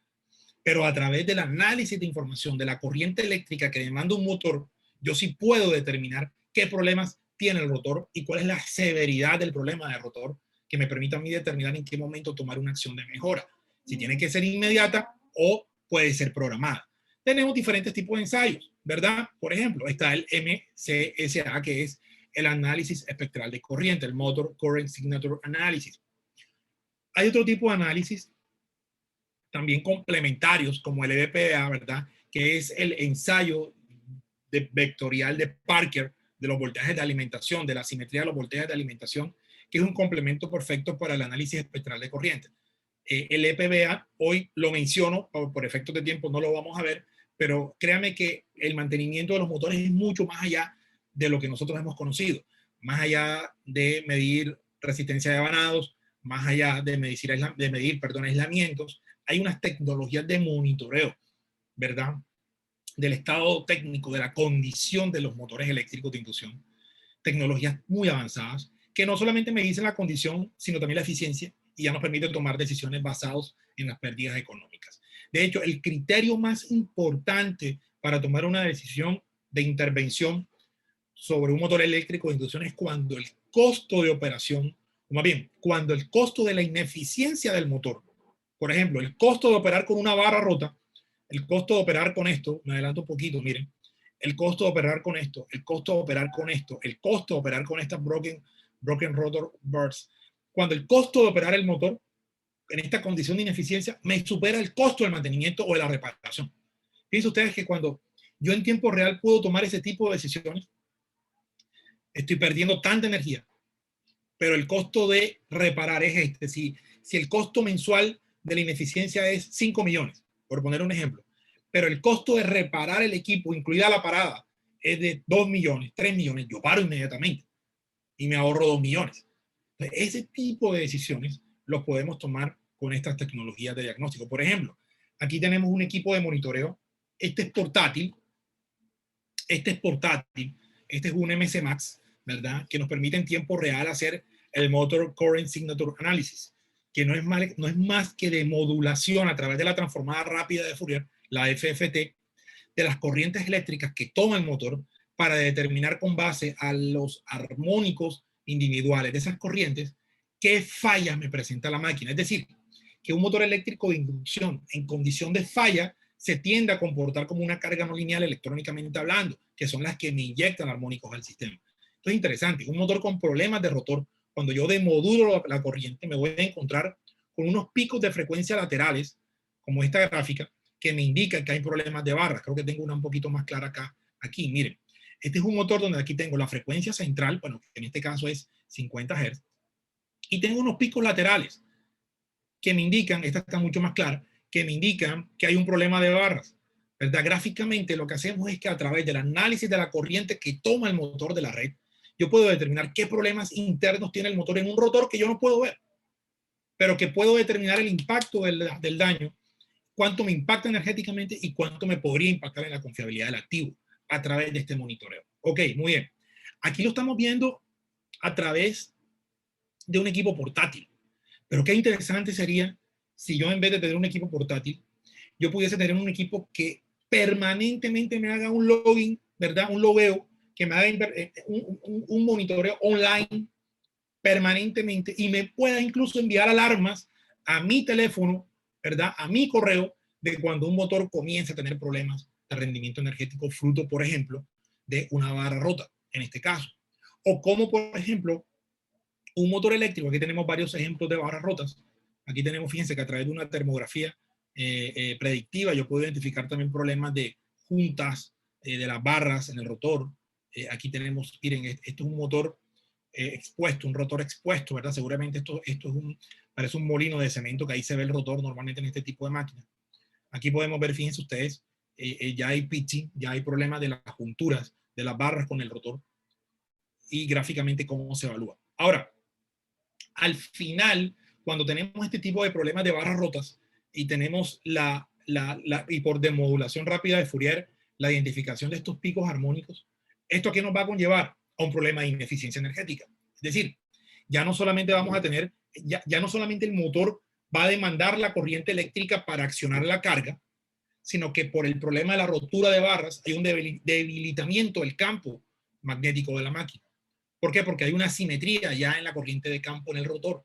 pero a través del análisis de información de la corriente eléctrica que demanda un motor, yo sí puedo determinar qué problemas tiene el rotor y cuál es la severidad del problema del rotor que me permita a mí determinar en qué momento tomar una acción de mejora. Si tiene que ser inmediata o puede ser programada. Tenemos diferentes tipos de ensayos, ¿verdad? Por ejemplo, está el MCSA, que es el análisis espectral de corriente, el Motor Current Signature Analysis. Hay otro tipo de análisis también complementarios como el EDPA, ¿verdad? Que es el ensayo vectorial de Parker de los voltajes de alimentación, de la simetría de los voltajes de alimentación, que es un complemento perfecto para el análisis espectral de corriente. El EPBA, hoy lo menciono, por efectos de tiempo no lo vamos a ver, pero créame que el mantenimiento de los motores es mucho más allá de lo que nosotros hemos conocido, más allá de medir resistencia de vanados, más allá de medir aislamientos. Hay unas tecnologías de monitoreo, ¿verdad? Del estado técnico, de la condición de los motores eléctricos de inducción. Tecnologías muy avanzadas que no solamente me dicen la condición, sino también la eficiencia y ya nos permiten tomar decisiones basadas en las pérdidas económicas. De hecho, el criterio más importante para tomar una decisión de intervención sobre un motor eléctrico de inducción es cuando el costo de operación, o más bien, cuando el costo de la ineficiencia del motor, por ejemplo, el costo de operar con una barra rota, el costo de operar con esto, me adelanto un poquito, miren, el costo de operar con esto, el costo de operar con esto, el costo de operar con estas broken rotor bars, cuando el costo de operar el motor en esta condición de ineficiencia me supera el costo del mantenimiento o de la reparación. Fíjense ustedes que cuando yo en tiempo real puedo tomar ese tipo de decisiones, estoy perdiendo tanta energía, pero el costo de reparar es este. Si el costo mensual de la ineficiencia es 5 millones, por poner un ejemplo, pero el costo de reparar el equipo, incluida la parada, es de 2 millones, 3 millones, yo paro inmediatamente y me ahorro 2 millones. Entonces, ese tipo de decisiones los podemos tomar con estas tecnologías de diagnóstico. Por ejemplo, aquí tenemos un equipo de monitoreo. Este es portátil. Este es un MC Max, ¿verdad? Que nos permite en tiempo real hacer el Motor Current Signature Analysis, que no es más que de modulación a través de la transformada rápida de Fourier, la FFT, de las corrientes eléctricas que toma el motor para determinar con base a los armónicos individuales de esas corrientes qué fallas me presenta la máquina. Es decir, que un motor eléctrico de inducción en condición de falla se tiende a comportar como una carga no lineal electrónicamente hablando, que son las que me inyectan armónicos al sistema. Esto es interesante. Un motor con problemas de rotor, cuando yo demodulo la corriente, me voy a encontrar con unos picos de frecuencia laterales, como esta gráfica, que me indican que hay problemas de barras. Creo que tengo una un poquito más clara acá. Aquí, miren. Este es un motor donde aquí tengo la frecuencia central, bueno, que en este caso es 50 Hz, y tengo unos picos laterales que me indican, esta está mucho más clara, que me indican que hay un problema de barras. ¿Verdad? Gráficamente lo que hacemos es que a través del análisis de la corriente que toma el motor de la red, yo puedo determinar qué problemas internos tiene el motor en un rotor que yo no puedo ver, pero que puedo determinar el impacto del daño, cuánto me impacta energéticamente y cuánto me podría impactar en la confiabilidad del activo a través de este monitoreo. Ok, muy bien. Aquí lo estamos viendo a través de un equipo portátil. Pero qué interesante sería si yo, en vez de tener un equipo portátil, yo pudiese tener un equipo que permanentemente me haga un login, ¿verdad? Un logueo, que me haga un monitoreo online permanentemente y me pueda incluso enviar alarmas a mi teléfono, ¿verdad? A mi correo, de cuando un motor comienza a tener problemas de rendimiento energético, fruto, por ejemplo, de una barra rota, en este caso. O como, por ejemplo, un motor eléctrico. Aquí tenemos varios ejemplos de barras rotas. Aquí tenemos, fíjense que a través de una termografía predictiva yo puedo identificar también problemas de juntas de las barras en el rotor. Aquí tenemos, miren, esto es un motor expuesto, un rotor expuesto, ¿verdad? Seguramente esto es parece un molino de cemento, que ahí se ve el rotor normalmente en este tipo de máquinas. Aquí podemos ver, fíjense ustedes, ya hay pitching, ya hay problemas de las junturas de las barras con el rotor y gráficamente cómo se evalúa. Ahora, al final, cuando tenemos este tipo de problemas de barras rotas y tenemos y por demodulación rápida de Fourier, la identificación de estos picos armónicos, ¿esto a qué nos va a conllevar? A un problema de ineficiencia energética. Es decir, ya no solamente vamos a tener, ya no solamente el motor va a demandar la corriente eléctrica para accionar la carga, sino que por el problema de la rotura de barras hay un debilitamiento del campo magnético de la máquina. ¿Por qué? Porque hay una asimetría ya en la corriente de campo en el rotor.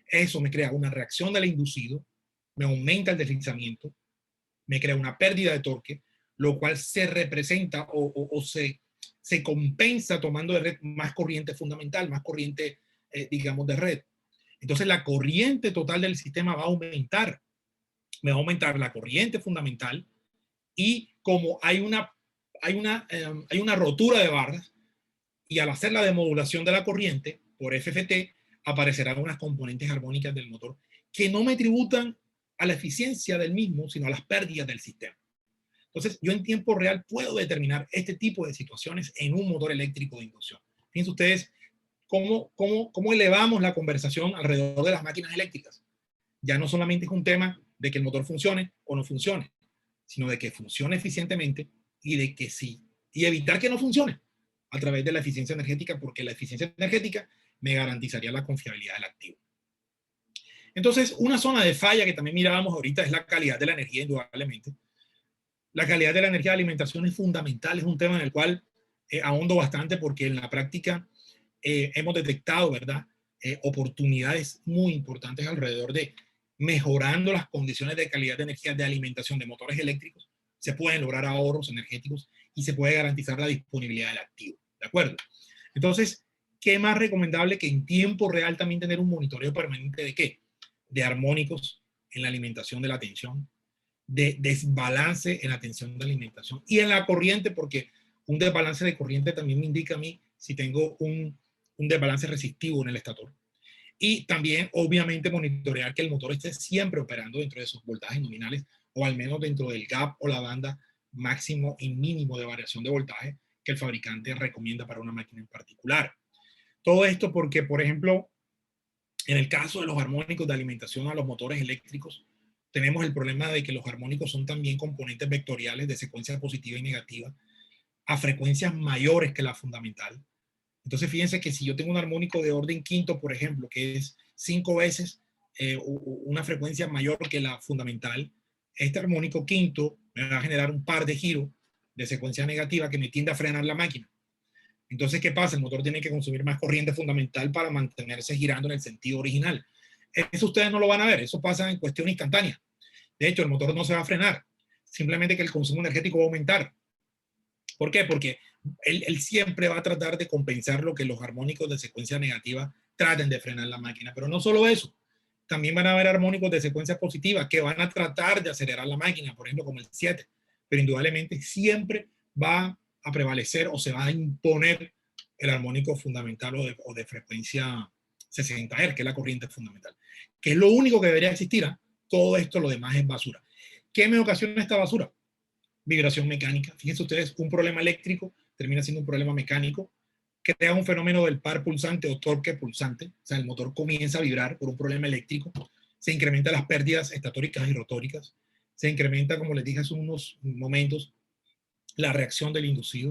Eso me crea una reacción del inducido, me aumenta el deslizamiento, me crea una pérdida de torque, lo cual se representa o se compensa tomando de red más corriente fundamental, más corriente, digamos, de red. Entonces la corriente total del sistema va a aumentar. Me va a aumentar la corriente fundamental y como hay una rotura de barras, y al hacer la demodulación de la corriente por FFT, aparecerán unas componentes armónicas del motor que no me tributan a la eficiencia del mismo, sino a las pérdidas del sistema. Entonces, yo en tiempo real puedo determinar este tipo de situaciones en un motor eléctrico de inducción. Fíjense ustedes cómo elevamos la conversación alrededor de las máquinas eléctricas. Ya no solamente es un tema de que el motor funcione o no funcione, sino de que funcione eficientemente y de que sí, y evitar que no funcione a través de la eficiencia energética, porque la eficiencia energética me garantizaría la confiabilidad del activo. Entonces, una zona de falla que también mirábamos ahorita es la calidad de la energía, indudablemente. La calidad de la energía de alimentación es fundamental, es un tema en el cual ahondo bastante porque en la práctica hemos detectado, ¿verdad?, oportunidades muy importantes alrededor de mejorando las condiciones de calidad de energía de alimentación de motores eléctricos. Se pueden lograr ahorros energéticos y se puede garantizar la disponibilidad del activo. ¿De acuerdo? Entonces, ¿qué más recomendable que en tiempo real también tener un monitoreo permanente de qué? De armónicos en la alimentación de la tensión, de desbalance en la tensión de alimentación y en la corriente, porque un desbalance de corriente también me indica a mí si tengo un desbalance resistivo en el estator. Y también, obviamente, monitorear que el motor esté siempre operando dentro de sus voltajes nominales o al menos dentro del gap o la banda máximo y mínimo de variación de voltaje que el fabricante recomienda para una máquina en particular. Todo esto porque, por ejemplo, en el caso de los armónicos de alimentación a los motores eléctricos, tenemos el problema de que los armónicos son también componentes vectoriales de secuencia positiva y negativa a frecuencias mayores que la fundamental. Entonces, fíjense que si yo tengo un armónico de orden quinto, por ejemplo, que es 5 veces una frecuencia mayor que la fundamental, este armónico quinto me va a generar un par de giros de secuencia negativa que me tiende a frenar la máquina. Entonces, ¿qué pasa? El motor tiene que consumir más corriente fundamental para mantenerse girando en el sentido original. Eso ustedes no lo van a ver, eso pasa en cuestión instantánea. De hecho, el motor no se va a frenar, simplemente que el consumo energético va a aumentar. ¿Por qué? Porque él siempre va a tratar de compensar lo que los armónicos de secuencia negativa traten de frenar la máquina. Pero no solo eso, también van a haber armónicos de secuencia positiva que van a tratar de acelerar la máquina, por ejemplo, como el 7. Pero indudablemente siempre va a prevalecer o se va a imponer el armónico fundamental o de frecuencia 60 Hz, que es la corriente fundamental. Que es lo único que debería existir. ¿eh? Todo esto, lo demás es basura. ¿Qué me ocasiona esta basura? Vibración mecánica. Fíjense ustedes, un problema eléctrico termina siendo un problema mecánico, crea un fenómeno del par pulsante o torque pulsante, o sea, el motor comienza a vibrar por un problema eléctrico, se incrementan las pérdidas estatóricas y rotóricas, se incrementa, como les dije hace unos momentos, la reacción del inducido,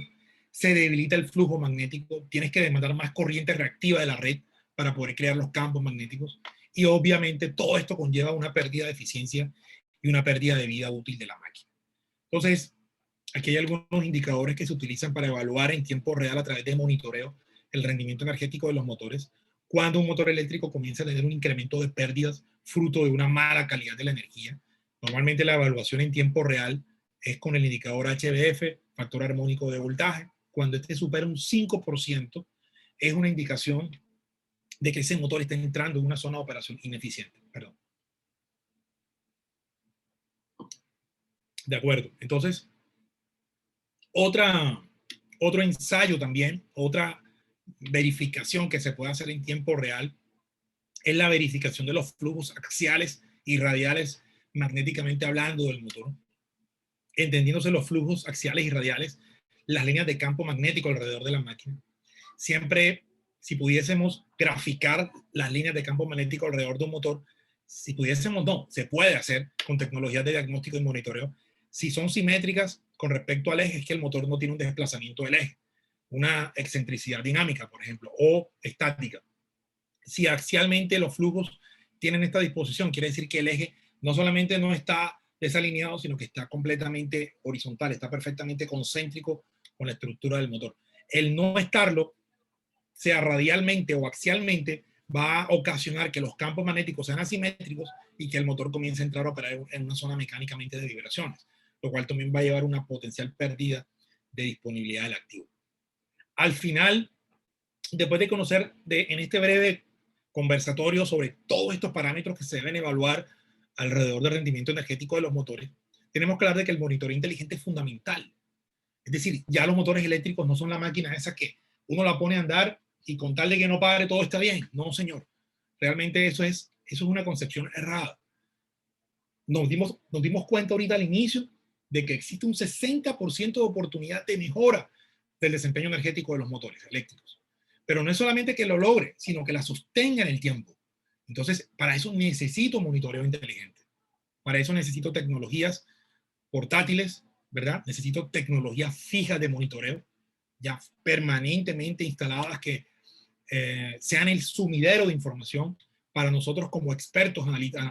se debilita el flujo magnético, tienes que demandar más corriente reactiva de la red para poder crear los campos magnéticos, y obviamente todo esto conlleva una pérdida de eficiencia y una pérdida de vida útil de la máquina. Entonces, aquí hay algunos indicadores que se utilizan para evaluar en tiempo real a través de monitoreo el rendimiento energético de los motores cuando un motor eléctrico comienza a tener un incremento de pérdidas fruto de una mala calidad de la energía. Normalmente la evaluación en tiempo real es con el indicador HVF, factor armónico de voltaje. Cuando este supera un 5%, es una indicación de que ese motor está entrando en una zona de operación ineficiente. Perdón. De acuerdo. Entonces, otro ensayo también, otra verificación que se puede hacer en tiempo real es la verificación de los flujos axiales y radiales magnéticamente hablando del motor. Entendiéndose los flujos axiales y radiales, las líneas de campo magnético alrededor de la máquina. Siempre, si pudiésemos graficar las líneas de campo magnético alrededor de un motor, si pudiésemos, no, se puede hacer con tecnologías de diagnóstico y monitoreo. Si son simétricas con respecto al eje, es que el motor no tiene un desplazamiento del eje, una excentricidad dinámica, por ejemplo, o estática. Si axialmente los flujos tienen esta disposición, quiere decir que el eje no solamente no está desalineado, sino que está completamente horizontal, está perfectamente concéntrico con la estructura del motor. El no estarlo, sea radialmente o axialmente, va a ocasionar que los campos magnéticos sean asimétricos y que el motor comience a entrar a operar en una zona mecánicamente de vibraciones, lo cual también va a llevar a una potencial pérdida de disponibilidad del activo. Al final, después de conocer en este breve conversatorio sobre todos estos parámetros que se deben evaluar alrededor del rendimiento energético de los motores, tenemos que hablar de que el monitoreo inteligente es fundamental. Es decir, ya los motores eléctricos no son la máquina esa que uno la pone a andar y con tal de que no pare todo está bien. No, señor. Realmente eso es una concepción errada. Nos dimos cuenta ahorita al inicio de que existe un 60% de oportunidad de mejora del desempeño energético de los motores eléctricos. Pero no es solamente que lo logre, sino que la sostenga en el tiempo. Entonces, para eso necesito monitoreo inteligente. Para eso necesito tecnologías portátiles, ¿verdad? Necesito tecnologías fijas de monitoreo, ya permanentemente instaladas que sean el sumidero de información para nosotros como expertos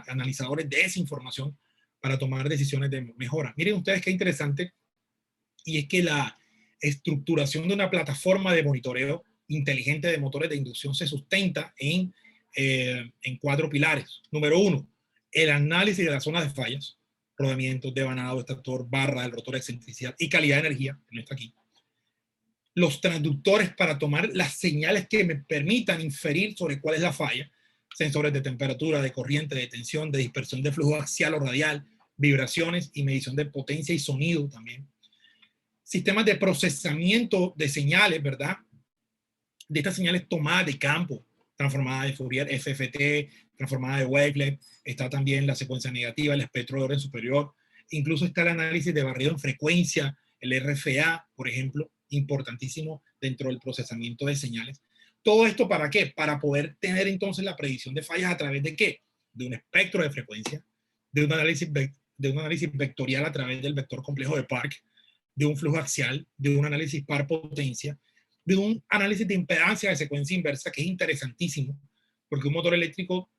analizadores de esa información para tomar decisiones de mejora. Miren ustedes qué interesante, y es que la estructuración de una plataforma de monitoreo inteligente de motores de inducción se sustenta en 4 pilares. Número 1, el análisis de las zonas de fallas, rodamientos, devanado, estator, barra del rotor, excentricidad y calidad de energía, que no está aquí. Los transductores para tomar las señales que me permitan inferir sobre cuál es la falla, sensores de temperatura, de corriente, de tensión, de dispersión de flujo axial o radial, vibraciones y medición de potencia y sonido también. Sistemas de procesamiento de señales, ¿verdad? De estas señales tomadas de campo, transformada de Fourier, FFT, transformada de wavelet, está también la secuencia negativa, el espectro de orden superior, incluso está el análisis de barrido en frecuencia, el RFA, por ejemplo, importantísimo dentro del procesamiento de señales. ¿Todo esto para qué? Para poder tener entonces la predicción de fallas a través de ¿qué? De un espectro de frecuencia, de un análisis vectorial a través del vector complejo de Park, de un flujo axial, de un análisis par potencia, de un análisis de impedancia de secuencia inversa, que es interesantísimo, porque un motor eléctrico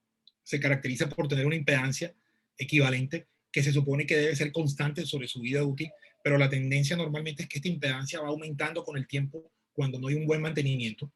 se caracteriza por tener una impedancia equivalente que se supone que debe ser constante sobre su vida útil, pero la tendencia normalmente es que esta impedancia va aumentando con el tiempo cuando no hay un buen mantenimiento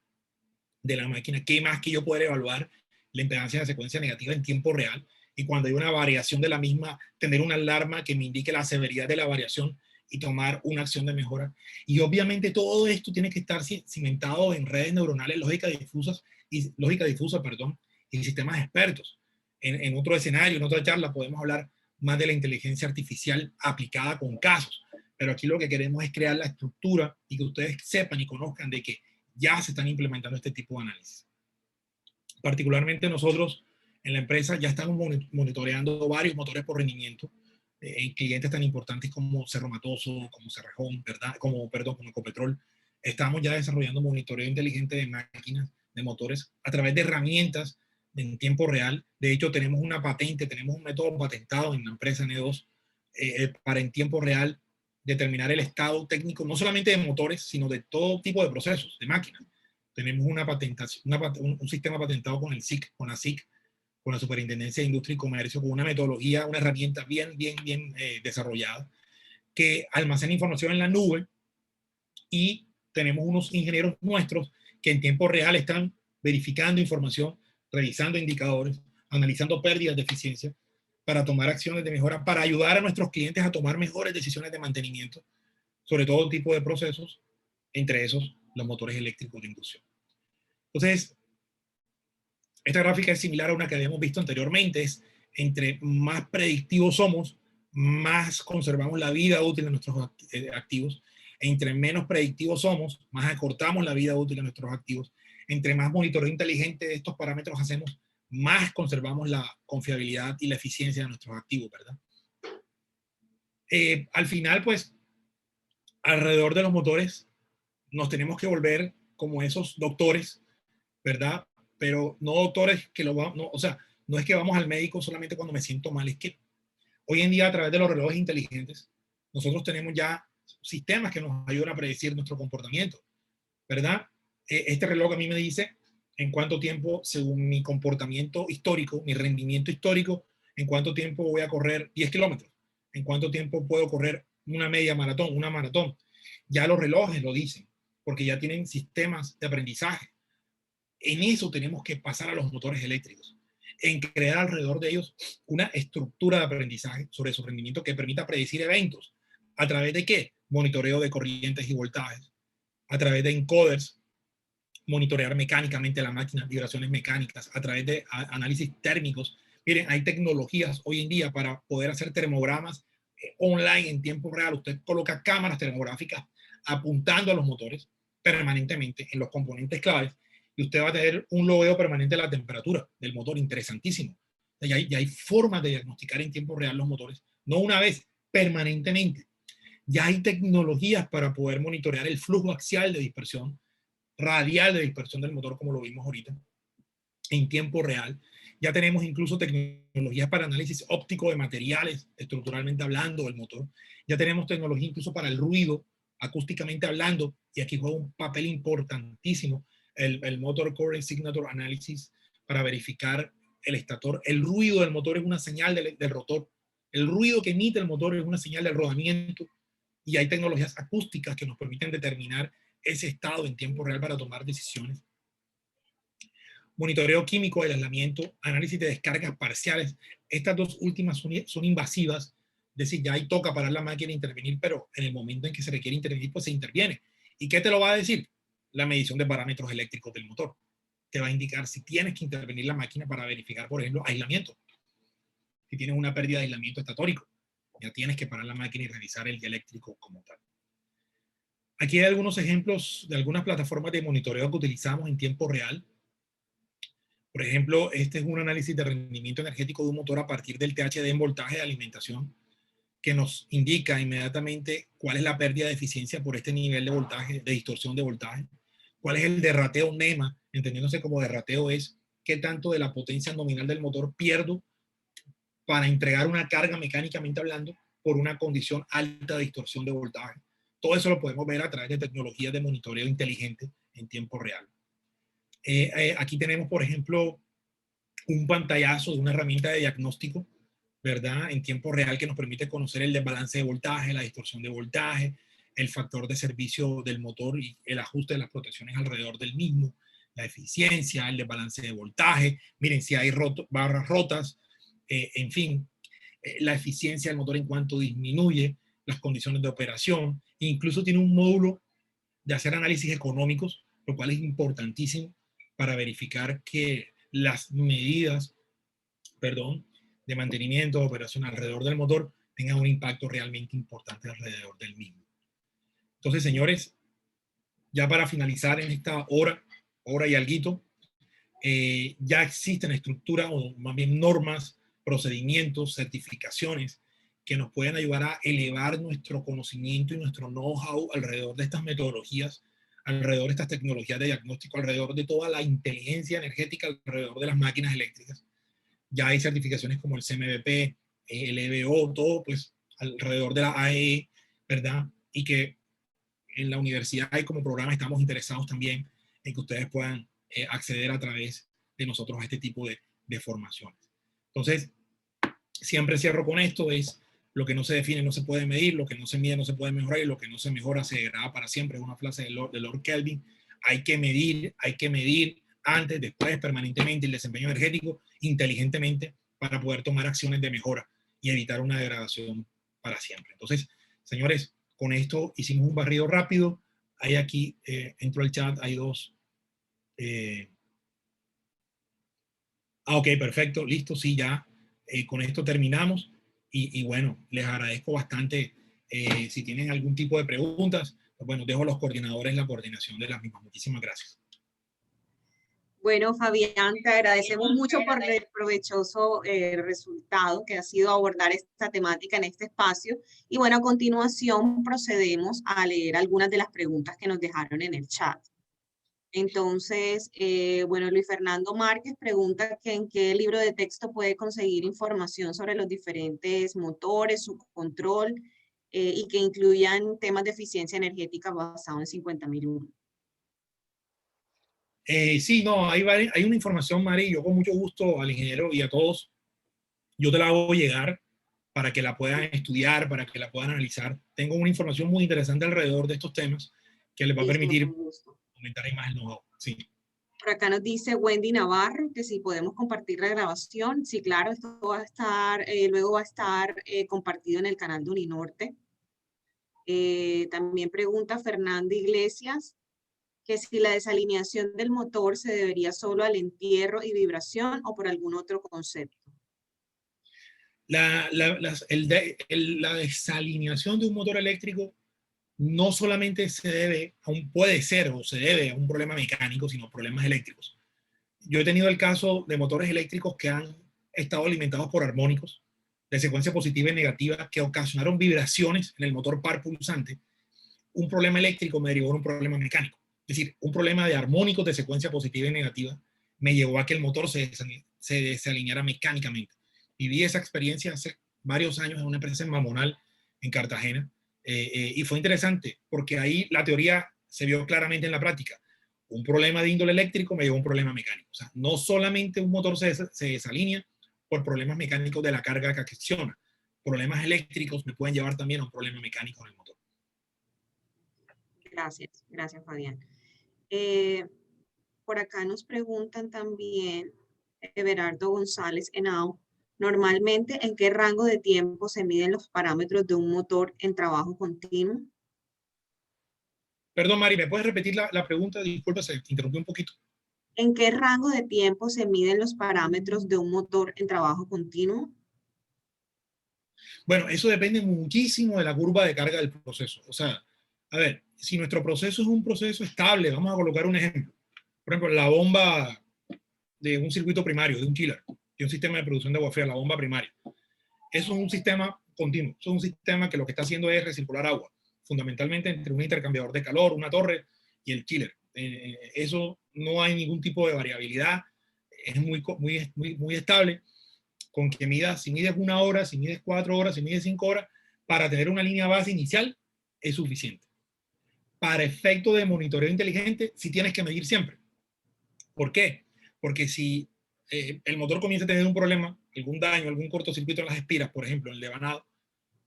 de la máquina. ¿Qué más que yo poder evaluar la impedancia de secuencia negativa en tiempo real, y cuando hay una variación de la misma, tener una alarma que me indique la severidad de la variación y tomar una acción de mejora. Y obviamente todo esto tiene que estar cimentado en redes neuronales lógica difusa, perdón, y sistemas expertos. En otro escenario, en otra charla, podemos hablar más de la inteligencia artificial aplicada con casos. Pero aquí lo que queremos es crear la estructura y que ustedes sepan y conozcan de que ya se están implementando este tipo de análisis. Particularmente nosotros en la empresa ya estamos monitoreando varios motores por rendimiento en clientes tan importantes como Cerro Matoso, como Cerrejón, ¿verdad? Como Ecopetrol. Estamos ya desarrollando monitoreo inteligente de máquinas, de motores, a través de herramientas en tiempo real. De hecho, tenemos una patente, tenemos un método patentado en la empresa N2 para en tiempo real determinar el estado técnico, no solamente de motores, sino de todo tipo de procesos, de máquinas. Tenemos una patentación, un sistema patentado con el SIC, con la SIC, con la Superintendencia de Industria y Comercio, con una metodología, una herramienta bien desarrollada, que almacena información en la nube, y tenemos unos ingenieros nuestros que en tiempo real están verificando información, revisando indicadores, analizando pérdidas de eficiencia para tomar acciones de mejora, para ayudar a nuestros clientes a tomar mejores decisiones de mantenimiento sobre todo tipo de procesos, entre esos los motores eléctricos de inducción. Entonces, esta gráfica es similar a una que habíamos visto anteriormente. Es entre más predictivos somos, más conservamos la vida útil de nuestros activos. Entre menos predictivos somos, más acortamos la vida útil de nuestros activos. Entre más monitoreo inteligente de estos parámetros hacemos, más conservamos la confiabilidad y la eficiencia de nuestros activos, ¿verdad? Al final, pues, alrededor de los motores nos tenemos que volver como esos doctores, ¿verdad? Pero no doctores que o sea, no es que vamos al médico solamente cuando me siento mal, es que hoy en día a través de los relojes inteligentes nosotros tenemos ya sistemas que nos ayudan a predecir nuestro comportamiento, ¿verdad? Este reloj a mí me dice en cuánto tiempo, según mi comportamiento histórico, mi rendimiento histórico, en cuánto tiempo voy a correr 10 kilómetros, en cuánto tiempo puedo correr una media maratón, una maratón. Ya los relojes lo dicen, porque ya tienen sistemas de aprendizaje. En eso tenemos que pasar a los motores eléctricos, en crear alrededor de ellos una estructura de aprendizaje sobre su rendimiento que permita predecir eventos. ¿A través de qué? Monitoreo de corrientes y voltajes. A través de encoders, monitorear mecánicamente la máquina, vibraciones mecánicas. A través de análisis térmicos. Miren, hay tecnologías hoy en día para poder hacer termogramas online en tiempo real. Usted coloca cámaras termográficas apuntando a los motores permanentemente en los componentes claves, y usted va a tener un logueo permanente de la temperatura del motor, interesantísimo. Ya hay formas de diagnosticar en tiempo real los motores, no una vez, permanentemente. Ya hay tecnologías para poder monitorear el flujo axial de dispersión, radial de dispersión del motor, como lo vimos ahorita, en tiempo real. Ya tenemos incluso tecnologías para análisis óptico de materiales, estructuralmente hablando, del motor. Ya tenemos tecnología incluso para el ruido, acústicamente hablando, y aquí juega un papel importantísimo el Motor Current Signature Analysis para verificar el estator. El ruido del motor es una señal del rotor. El ruido que emite el motor es una señal del rodamiento, y hay tecnologías acústicas que nos permiten determinar ese estado en tiempo real para tomar decisiones. Monitoreo químico del aislamiento, análisis de descargas parciales. Estas dos últimas son invasivas, es decir, ya ahí toca parar la máquina e intervenir, pero en el momento en que se requiere intervenir, pues se interviene. ¿Y qué te lo va a decir? La medición de parámetros eléctricos del motor. Te va a indicar si tienes que intervenir la máquina para verificar, por ejemplo, aislamiento. Si tienes una pérdida de aislamiento estatórico, ya tienes que parar la máquina y revisar el eléctrico como tal. Aquí hay algunos ejemplos de algunas plataformas de monitoreo que utilizamos en tiempo real. Por ejemplo, este es un análisis de rendimiento energético de un motor a partir del THD en voltaje de alimentación, que nos indica inmediatamente cuál es la pérdida de eficiencia por este nivel de voltaje, de distorsión de voltaje, cuál es el derrateo NEMA, entendiéndose como derrateo es qué tanto de la potencia nominal del motor pierdo para entregar una carga mecánicamente hablando por una condición alta de distorsión de voltaje. Todo eso lo podemos ver a través de tecnologías de monitoreo inteligente en tiempo real. Aquí tenemos, por ejemplo, un pantallazo de una herramienta de diagnóstico, ¿verdad? En tiempo real, que nos permite conocer el desbalance de voltaje, la distorsión de voltaje, el factor de servicio del motor y el ajuste de las protecciones alrededor del mismo. la eficiencia, el desbalance de voltaje, miren si hay barras rotas, en fin, la eficiencia del motor en cuanto disminuye, las condiciones de operación, incluso tiene un módulo de hacer análisis económicos, lo cual es importantísimo para verificar que las medidas, perdón, de mantenimiento de operación alrededor del motor tengan un impacto realmente importante alrededor del mismo. Entonces, señores, ya para finalizar en esta hora y alguito, ya existen estructuras o más bien normas, procedimientos, certificaciones que nos pueden ayudar a elevar nuestro conocimiento y nuestro know-how alrededor de estas metodologías, alrededor de estas tecnologías de diagnóstico, alrededor de toda la inteligencia energética alrededor de las máquinas eléctricas. Ya hay certificaciones como el CMBP, el EBO, todo pues alrededor de la AEE, ¿verdad? Y que en la universidad y como programa estamos interesados también en que ustedes puedan acceder a través de nosotros a este tipo de formaciones. Entonces, siempre cierro con esto, es lo que no se define no se puede medir, lo que no se mide no se puede mejorar y lo que no se mejora se degrada para siempre. Es una frase de Lord Kelvin. Hay que medir antes, después, permanentemente el desempeño energético inteligentemente para poder tomar acciones de mejora y evitar una degradación para siempre. Entonces, señores, con esto hicimos un barrido rápido. Hay aquí, entro al chat, hay dos. Ok, perfecto, listo, sí, ya con esto terminamos. Y bueno, les agradezco bastante. Si tienen algún tipo de preguntas, pues bueno, dejo a los coordinadores la coordinación de las mismas. Muchísimas gracias. Bueno, Fabián, te agradecemos mucho por el provechoso resultado que ha sido abordar esta temática en este espacio. Y bueno, a continuación procedemos a leer algunas de las preguntas que nos dejaron en el chat. Entonces, bueno, Luis Fernando Márquez pregunta que en qué libro de texto puede conseguir información sobre los diferentes motores, su control y que incluyan temas de eficiencia energética basado en 50.001. Sí, no, hay una información, Mari, yo con mucho gusto al ingeniero y a todos, yo te la hago llegar para que la puedan estudiar, para que la puedan analizar. Tengo una información muy interesante alrededor de estos temas que les va a permitir aumentar más el know-how. Sí. Por acá nos dice Wendy Navarro que si podemos compartir la grabación. Sí, claro, esto va a estar, luego va a estar compartido en el canal de Uninorte. También pregunta Fernanda Iglesias que si la desalineación del motor se debería solo al entierro y vibración o por algún otro concepto. La desalineación de un motor eléctrico no solamente se debe, puede ser o se debe a un problema mecánico, sino problemas eléctricos. Yo he tenido el caso de motores eléctricos que han estado alimentados por armónicos de secuencia positiva y negativa que ocasionaron vibraciones en el motor par pulsante. Un problema eléctrico me derivó en un problema mecánico. Es decir, un problema de armónicos de secuencia positiva y negativa me llevó a que el motor se desalineara mecánicamente. Viví esa experiencia hace varios años en una empresa en Mamonal, en Cartagena, y fue interesante porque ahí la teoría se vio claramente en la práctica. Un problema de índole eléctrico me llevó a un problema mecánico. O sea, no solamente un motor se desalinea por problemas mecánicos de la carga que acciona. Problemas eléctricos me pueden llevar también a un problema mecánico en el motor. Gracias Fabián. Por acá nos preguntan también, Everardo González Henao, normalmente ¿en qué rango de tiempo se miden los parámetros de un motor en trabajo continuo? Perdón, Mari, ¿me puedes repetir la pregunta? Disculpa, se interrumpió un poquito. ¿En qué rango de tiempo se miden los parámetros de un motor en trabajo continuo? Bueno, eso depende muchísimo de la curva de carga del proceso. O sea, a ver, si nuestro proceso es un proceso estable, vamos a colocar un ejemplo. Por ejemplo, la bomba de un circuito primario, de un chiller, de un sistema de producción de agua fría, la bomba primaria. Eso es un sistema continuo. Eso es un sistema que lo que está haciendo es recircular agua, fundamentalmente entre un intercambiador de calor, una torre y el chiller. Eso no hay ningún tipo de variabilidad, es muy estable. Con que midas, si mides 1 hora, si mides 4 horas, si mides 5 horas, para tener una línea base inicial es suficiente. Para efecto de monitoreo inteligente, sí tienes que medir siempre. ¿Por qué? Porque si el motor comienza a tener un problema, algún daño, algún cortocircuito en las espiras, por ejemplo, en el levanado,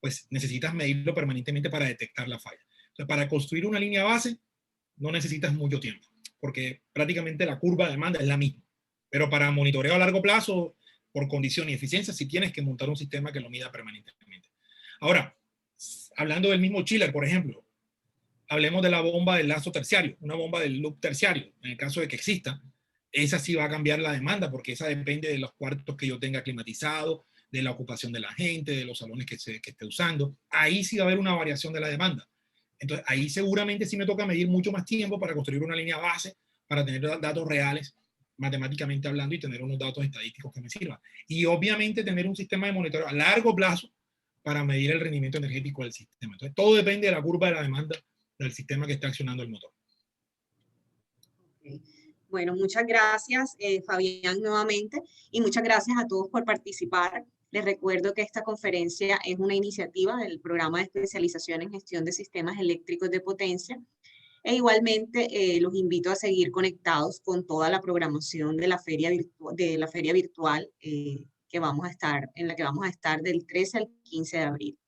pues necesitas medirlo permanentemente para detectar la falla. Entonces, para construir una línea base, no necesitas mucho tiempo. porque prácticamente la curva de demanda es la misma. Pero para monitoreo a largo plazo, por condición y eficiencia, sí tienes que montar un sistema que lo mida permanentemente. Ahora, hablando del mismo chiller, por ejemplo, hablemos de la bomba del lazo terciario, una bomba del loop terciario, en el caso de que exista, esa sí va a cambiar la demanda, porque esa depende de los cuartos que yo tenga climatizados, de la ocupación de la gente, de los salones que esté usando. Ahí sí va a haber una variación de la demanda. Entonces, ahí seguramente sí me toca medir mucho más tiempo para construir una línea base, para tener datos reales, matemáticamente hablando, y tener unos datos estadísticos que me sirvan. Y obviamente tener un sistema de monitoreo a largo plazo para medir el rendimiento energético del sistema. Entonces, todo depende de la curva de la demanda del sistema que está accionando el motor. Okay. Bueno, muchas gracias, Fabián, nuevamente, y muchas gracias a todos por participar. Les recuerdo que esta conferencia es una iniciativa del Programa de Especialización en Gestión de Sistemas Eléctricos de Potencia, e igualmente los invito a seguir conectados con toda la programación de la feria, virtual que vamos a estar, en la que vamos a estar del 13 al 15 de abril.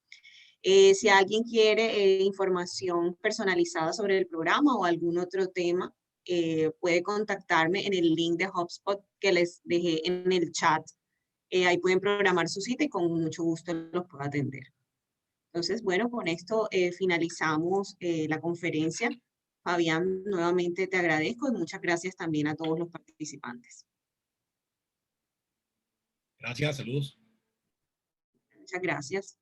Si alguien quiere información personalizada sobre el programa o algún otro tema, puede contactarme en el link de HubSpot que les dejé en el chat. Ahí pueden programar su cita y con mucho gusto los puedo atender. Entonces, bueno, con esto finalizamos la conferencia. Fabián, nuevamente te agradezco y muchas gracias también a todos los participantes. Gracias, saludos. Muchas gracias.